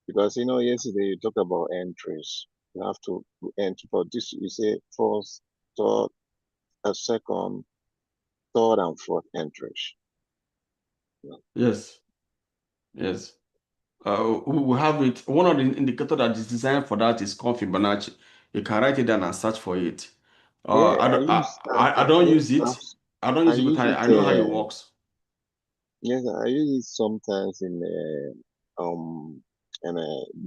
Because yesterday you talked about entries. You have to enter for this. You say first, third, second, third, and fourth entries. Yes. We have it. One of the indicators that is designed for that is called Fibonacci. You can write it down and search for it. I don't use it. I don't use it, but I know how it works. Yes, I use it sometimes in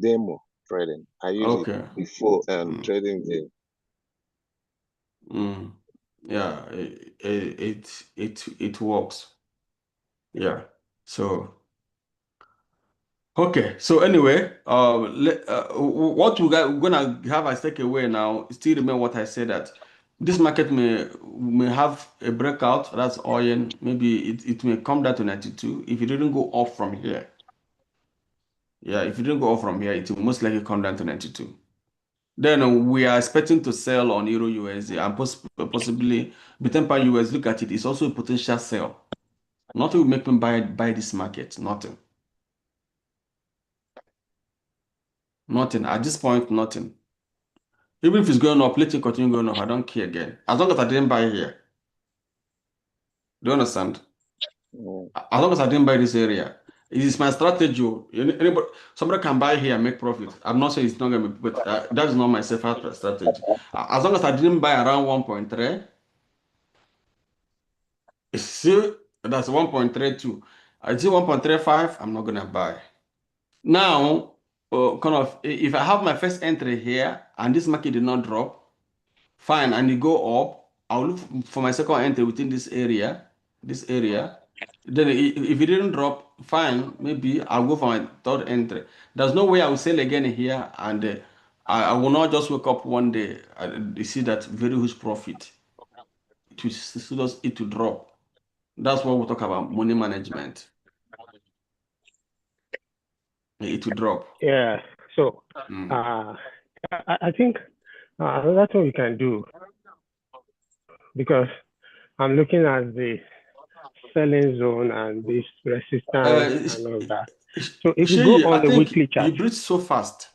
demo trading. I use it before trading the. Yeah, it works. Yeah. So okay. So anyway, what we're gonna have as takeaway now, still remember what I said, that this market may have a breakout. That's oil. Maybe it may come down to 92 if it didn't go up from here. Yeah, if it didn't go up from here, it will most likely come down to 92. Then we are expecting to sell on Euro USD and possibly Bitcoin US. Look at it; it's also a potential sell. Nothing will make me buy this market. Nothing. Nothing at this point. Nothing. Even if it's going up, let it continue going up. I don't care again. As long as I didn't buy here. Do you understand? As long as I didn't buy this area, it is my strategy. Somebody can buy here and make profit. I'm not saying it's not going to be, but that is not my safer strategy. As long as I didn't buy around 1.3, see, that's 1.32. I see 1.35, I'm not going to buy. Now, if I have my first entry here and this market did not drop, fine, and it go up, I'll look for my second entry within this area. Then if it didn't drop, fine, maybe I'll go for my third entry. There's no way I will sell again here, and I will not just wake up one day and see that very huge profit. It will drop. That's what we talk about, money management. It will drop. Yeah. So I think that's what we can do, because I'm looking at the selling zone and this resistance and all that. So if you go on the weekly chart, you breathe so fast.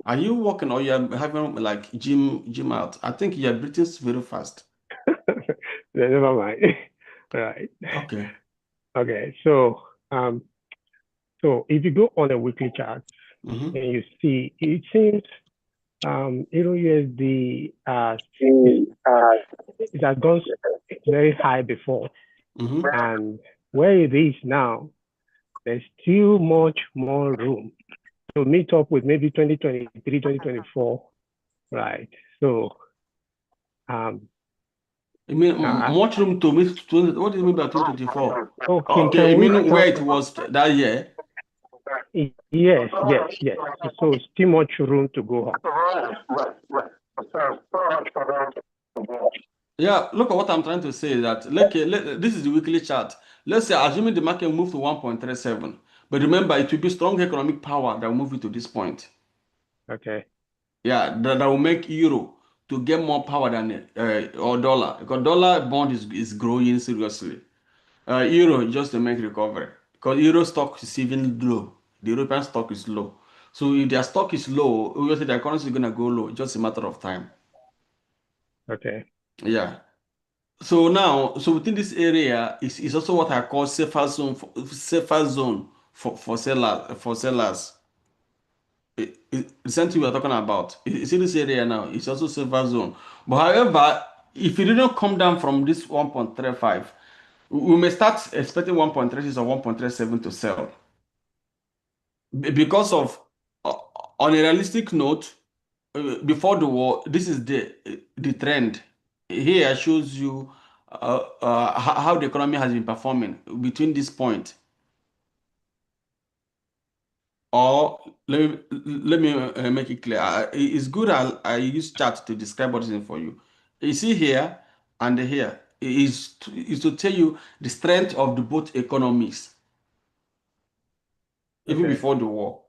Are you walking or you're having like gym out? I think you're breathing very fast. Never mind. Right. Okay. So if you go on a weekly chart and you see, it seems Euro USD it has gone very high before, and where it is now, there's still much more room to meet up with maybe 2023, 2024, right? So, you mean much room to meet? What do you mean by 2024? Okay, you mean where it was that year? Yes. So still much room to go up. Yeah, look at what I'm trying to say. That this is the weekly chart. Let's say, assuming the market move to 1.37, but remember, it will be strong economic power that will move it to this point. Okay. Yeah, that will make euro to get more power than or dollar, because dollar bond is growing seriously. Euro just to make recovery, because euro stock is even low. The European stock is low. So if their stock is low, obviously the currency is gonna go low. It's just a matter of time. Okay. Yeah. So now, within this area is also what I call safer zone for sellers. The same thing we are talking about. You see this area now, it's also safer zone. But however, if it didn't come down from this 1.35, We may start expecting 1.36 or 1.37 to sell. Because of, on a realistic note, before the war, this is the trend. Here shows you how the economy has been performing between this point. Or let me make it clear. It's good I use chart to describe what is for you. You see here and here is to tell you the strength of the both economies even Okay. before the war.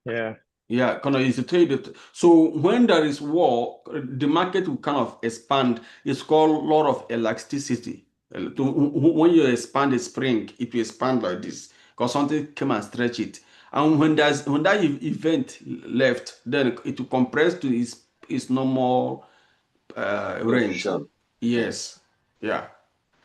Yeah. Yeah, kind of is to tell you that. So when there is war, the market will kind of expand. It's called law of elasticity. When you expand a spring, it will expand like this because something came and stretch it. And when that event left, then it will compress to its normal range. Position. Yes, yeah.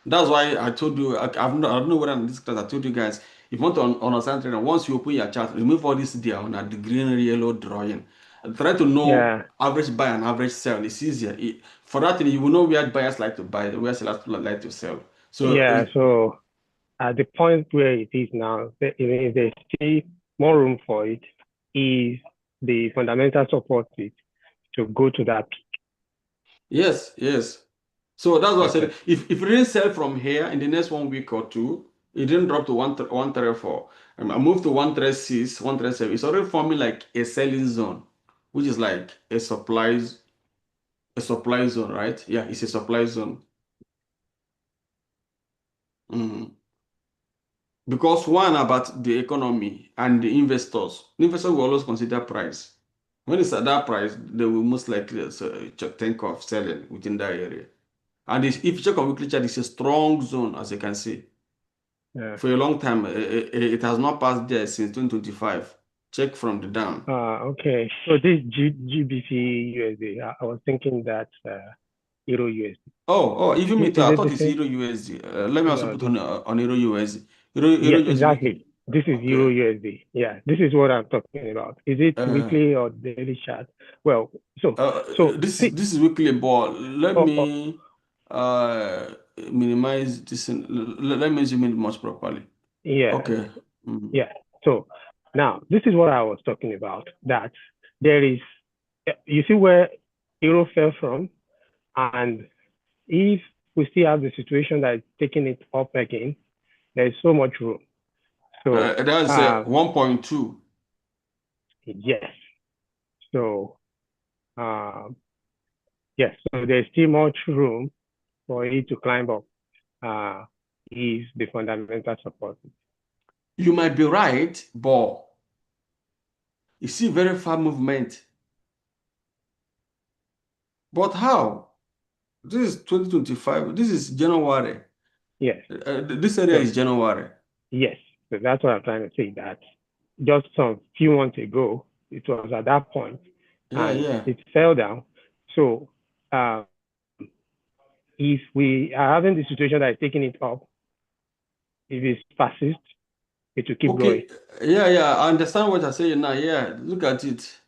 That's why I told you, I don't know whether in this class I told you guys, if you want to understand trading, once you open your chart, remove all this there on the green and yellow drawing. And try to know Yeah. average buy and average sell. It's easier. For that, you will know where buyers like to buy, where sellers like to sell. So, Yeah. So at the point where it is now, there's still more room for it. Is the fundamental support it to go to that peak? yes, yes. So that's what I said. Okay. If it didn't sell from here in the next 1 week or two, it didn't drop to 134. I moved to 136, 137. It's already forming like a selling zone, which is like a supply zone, right? Yeah, it's a supply zone. Mhm. Because one about the economy and the investors will always consider price. When it's at that price, they will most likely think of selling within that area. And if you check on weekly chart, it's a strong zone, as you can see. Yeah. For a long time, it has not passed there since 2025. Check from the down. Okay. So this GBP USD, I was thinking that Euro USD. Even me Is too. I it thought the it's same? Euro USD. Let me also No, put this. on Euro USD. Euro Yes, USD. exactly. This is Euro Okay. USD. Yeah, this is what I'm talking about. Is it Uh, weekly or daily chart? Well, so see, this is weekly, but let oh, me uh minimize this. Let me zoom in much properly. yeah, Okay. Mhm. yeah. So now this is what I was talking about. That there is, you see where Euro fell from, and if we still have the situation that is taking it up again, there is so much room. So That's 1.2. yes. So um, yes. So there's still much room for it to climb up. Is the fundamental support. You might be right, but you see very far movement. But how? This is 2025. This is January. Yes. This area So is January. yes. So that's what I'm trying to say. That just some few months ago, it was at that point, Yeah, and yeah. it fell down. So if we are having the situation that is taking it up, if it persists, it will keep going. Okay. Yeah, yeah. I understand what you're saying now. Yeah, look at it.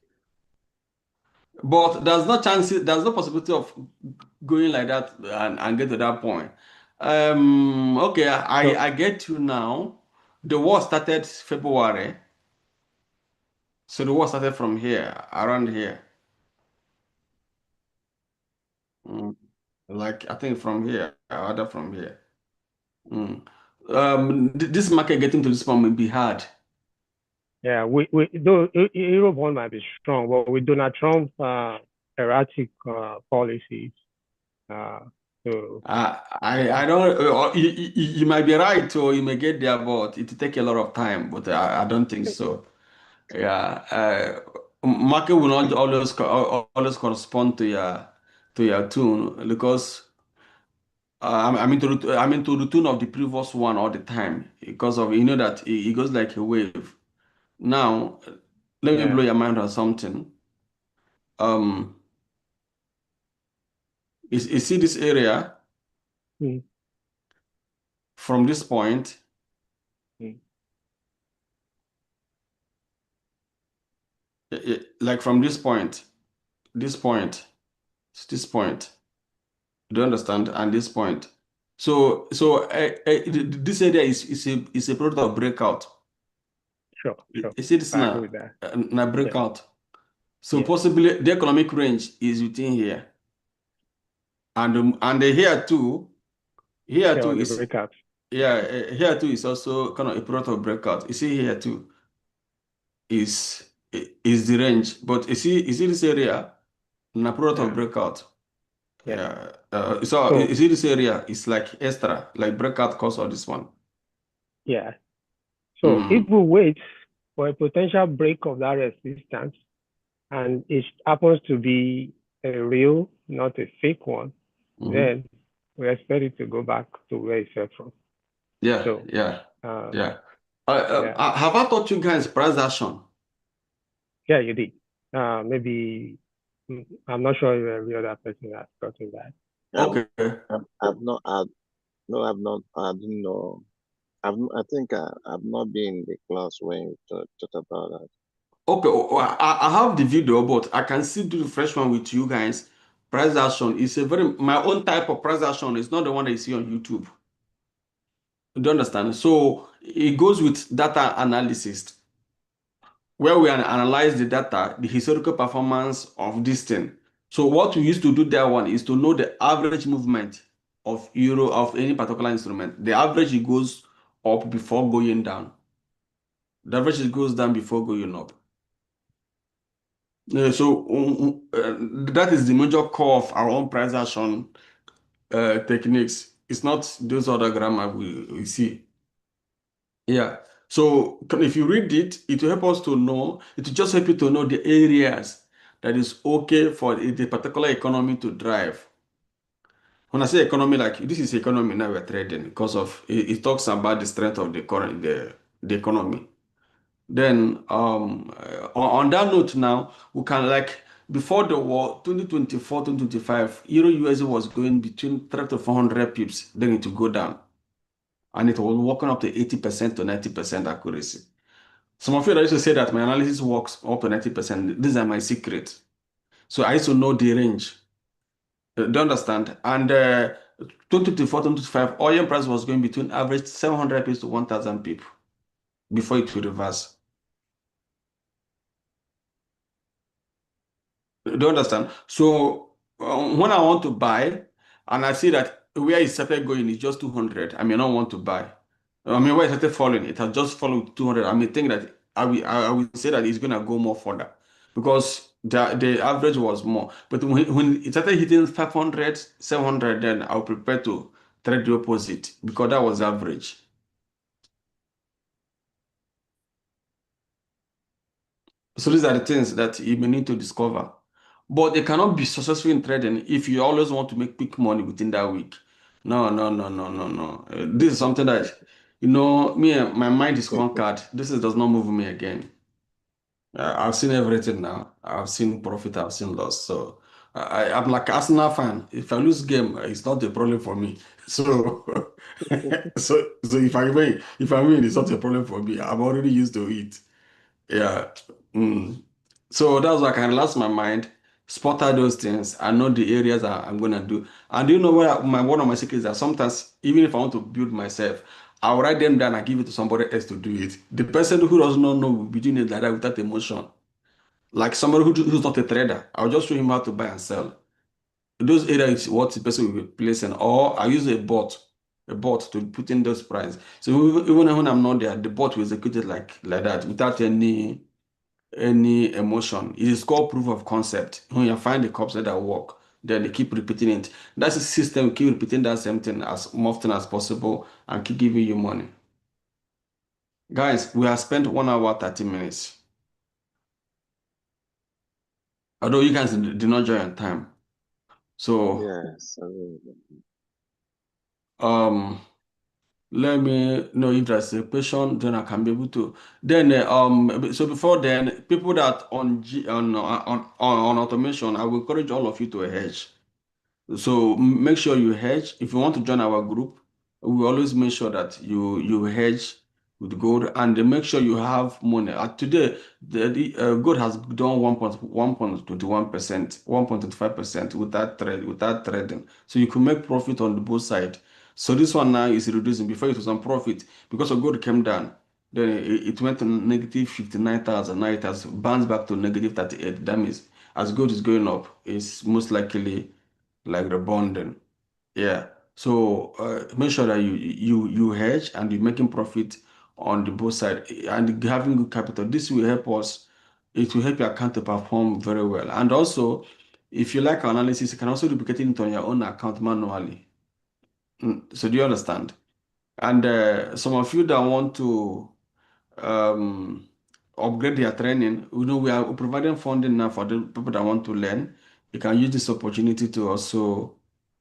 But there's no possibility of going like that and get to that point. Okay, So I get you now. The war started February. So the war started from here, around here. Mm, Like I think from here, or other from here. Mm. This market getting to this point will be hard. yeah, we though Eurobond might be strong, but with Donald Trump erratic policies, uh, so I don't. You might be right, or you may get there, but it will take a lot of time. But I don't think so. Yeah, market will not always correspond to your tune because I'm into the tune of the previous one all the time because of that it goes like a wave. Now, let me yeah. blow your mind on something. Um, you see this area Mm, from this point, mm, like from this point, this point, this point. Do you understand? And this point. So this area is a product of breakout. Sure, sure. You see this I agree now, with that. now breakout. So Yeah. possibly the economic range is within here. And here too Yeah, the is breakout. here too is also kind of a product of breakout. You see here too is the range, but you see this area na product of Yeah. breakout. Yeah. So So you see this area is like extra, like breakout cause of this one. yeah. So if we wait for a potential break of that resistance, and it happens to be a real, not a fake one, then we expect it to go back to where it fell from. Yeah, So, yeah. yeah. Have I taught you guys price action? Yeah, you did. Maybe I'm not sure if every other person has gotten that. Okay. I've not had, no, I've not, I didn't know. I think I've not been in the class when you talk about that. Okay, I have the video, but I can still do the fresh one with you guys. Price action is my own type of price action. It's not the one that you see on YouTube. Do you understand? So it goes with data analysis, where we analyze the data, the historical performance of this thing. So what we used to do that one is to know the average movement of euro of any particular instrument. The average it goes up before going down. The average it goes down before going up. That is the major core of our own price action techniques. It's not those other grammar we see. Yeah. So if you read it, it will help us to know, it will just help you to know the areas that is okay for the particular economy to drive. When I say economy, like this is economy now we're trading because of it talks about the strength of the current the economy. Then on that note now, we can like before the war, 2024, 2025, Euro USD was going between 300 to 400 pips, then it will go down. And it was working up to 80% to 90% accuracy. Some of you that used to say that my analysis works up to 90%. These are my secrets. So I used to know the range. Do you understand? And 2024, 2025, oil price was going between average 700 pips to 1,000 pips before it will reverse. Do you understand? So when I want to buy and I see that where it started going is just 200, I may not want to buy. I mean, where it started falling, it has just fallen 200. I may think that I will say that it's going to go more further because the average was more. But when it started hitting 500, 700, then I'll prepare to trade the opposite because that was average. So these are the things that you may need to discover. But they cannot be successful in trading if you always want to make quick money within that week. No. This is something that, my mind is conquered. This does not move me again. I've seen everything now. I've seen profit, I've seen loss. So I'm like Arsenal fan. If I lose game, it's not a problem for me. So, so if I win, it's not a problem for me. I'm already used to it. Yeah. So that's why I can relax my mind, spot out those things. I know the areas I'm gonna do. And do you know what one of my secrets are? Sometimes, even if I want to build myself, I'll write them down and give it to somebody else to do it. The person who does not know will be doing it like that without emotion. Like somebody who's not a trader, I'll just show him how to buy and sell. Those areas is what the person will be placing, or I use a bot to put in those prices. So even when I'm not there, the bot will execute it like that without any emotion. It is called proof of concept. When you find the concept that work, then they keep repeating it. That's a system. Keep repeating that same thing as often as possible and keep giving you money. Guys, we have spent 1 hour 30 minutes. Although you guys did not join on time. So Yes. let me know if there's a question, then I can be able to. Then so before then, people that on automation, I will encourage all of you to hedge. So make sure you hedge. If you want to join our group, we always make sure that you hedge with gold, and make sure you have money. Today, the gold has done 1.21%, 1.25% without trading. So you can make profit on the both side. So this one now is reducing. Before it was on profit because of gold came down. Then it went to negative 59,000. Now it has bounced back to negative 38. That means as gold is going up, it's most likely like rebounding. Yeah. So make sure that you hedge and you're making profit on the both side and having good capital. This will help us. It will help your account to perform very well. And also, if you like analysis, you can also duplicate it on your own account manually. So do you understand? And some of you that want to um, upgrade their training, we are providing funding now for the people that want to learn. You can use this opportunity to also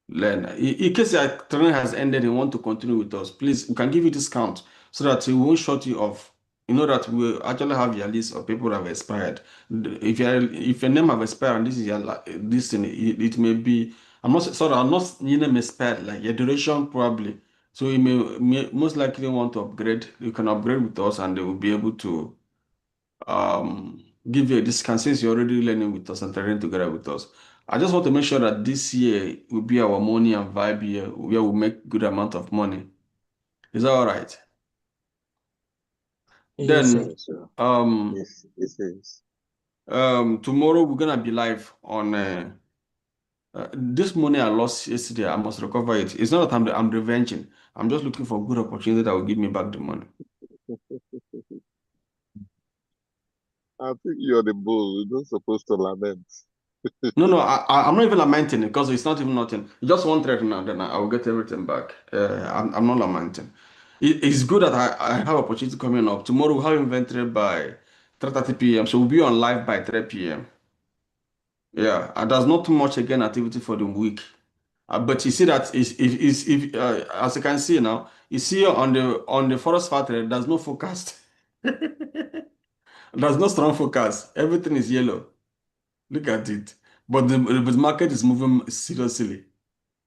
learn. In case your training has ended and want to continue with us, please, we can give you discount so that we won't shut you off. You know that we actually have your list of people that have expired. If your name have expired and this is this thing, it may be. I'm not your name expired, like your duration probably. So you may most likely want to upgrade. You can upgrade with us, and they will be able to give you a discount since you're already learning with us and training together with us. I just want to make sure that this year will be our money and vibe year where we make good amount of money. Is that all right? Yes, sir. Then Yes, sir. um Yes, it is. tomorrow we're gonna be live on this money I lost yesterday. I must recover it. It's not that I'm revenging. I'm just looking for a good opportunity that will give me back the money. I think you're the bull. You're not supposed to lament. No, I'm not even lamenting it because it's not even nothing. Just one trade now, then I will get everything back. I'm not lamenting. It's good that I have opportunity coming up. Tomorrow we'll have inventory by 3:30 p.m. So we'll be on live by 3 p.m. Yeah, and there's not too much again activity for the week. But you see that if as you can see now, you see on the forest factory, there's no forecast. There's no strong forecast. Everything is yellow. Look at it. But the market is moving seriously.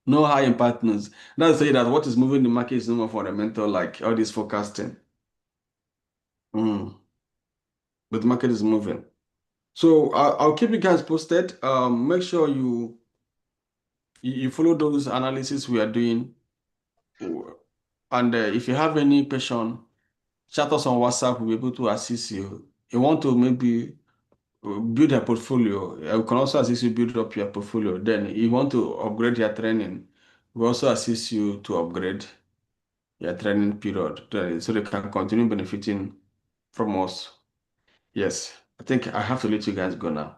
No high impact news. That's say that what is moving the market is no more fundamental, like all this forecasting. But the market is moving. So I'll keep you guys posted. Make sure you follow those analysis we are doing. And if you have any question, chat us on WhatsApp. We'll be able to assist you. You want to maybe build a portfolio. We can also assist you build up your portfolio. Then you want to upgrade your training. We also assist you to upgrade your training period so they can continue benefiting from us. Yes, I think I have to let you guys go now.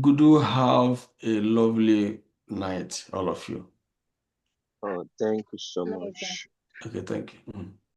Good, have a lovely night, all of you. Oh, thank you so much. Okay, thank you.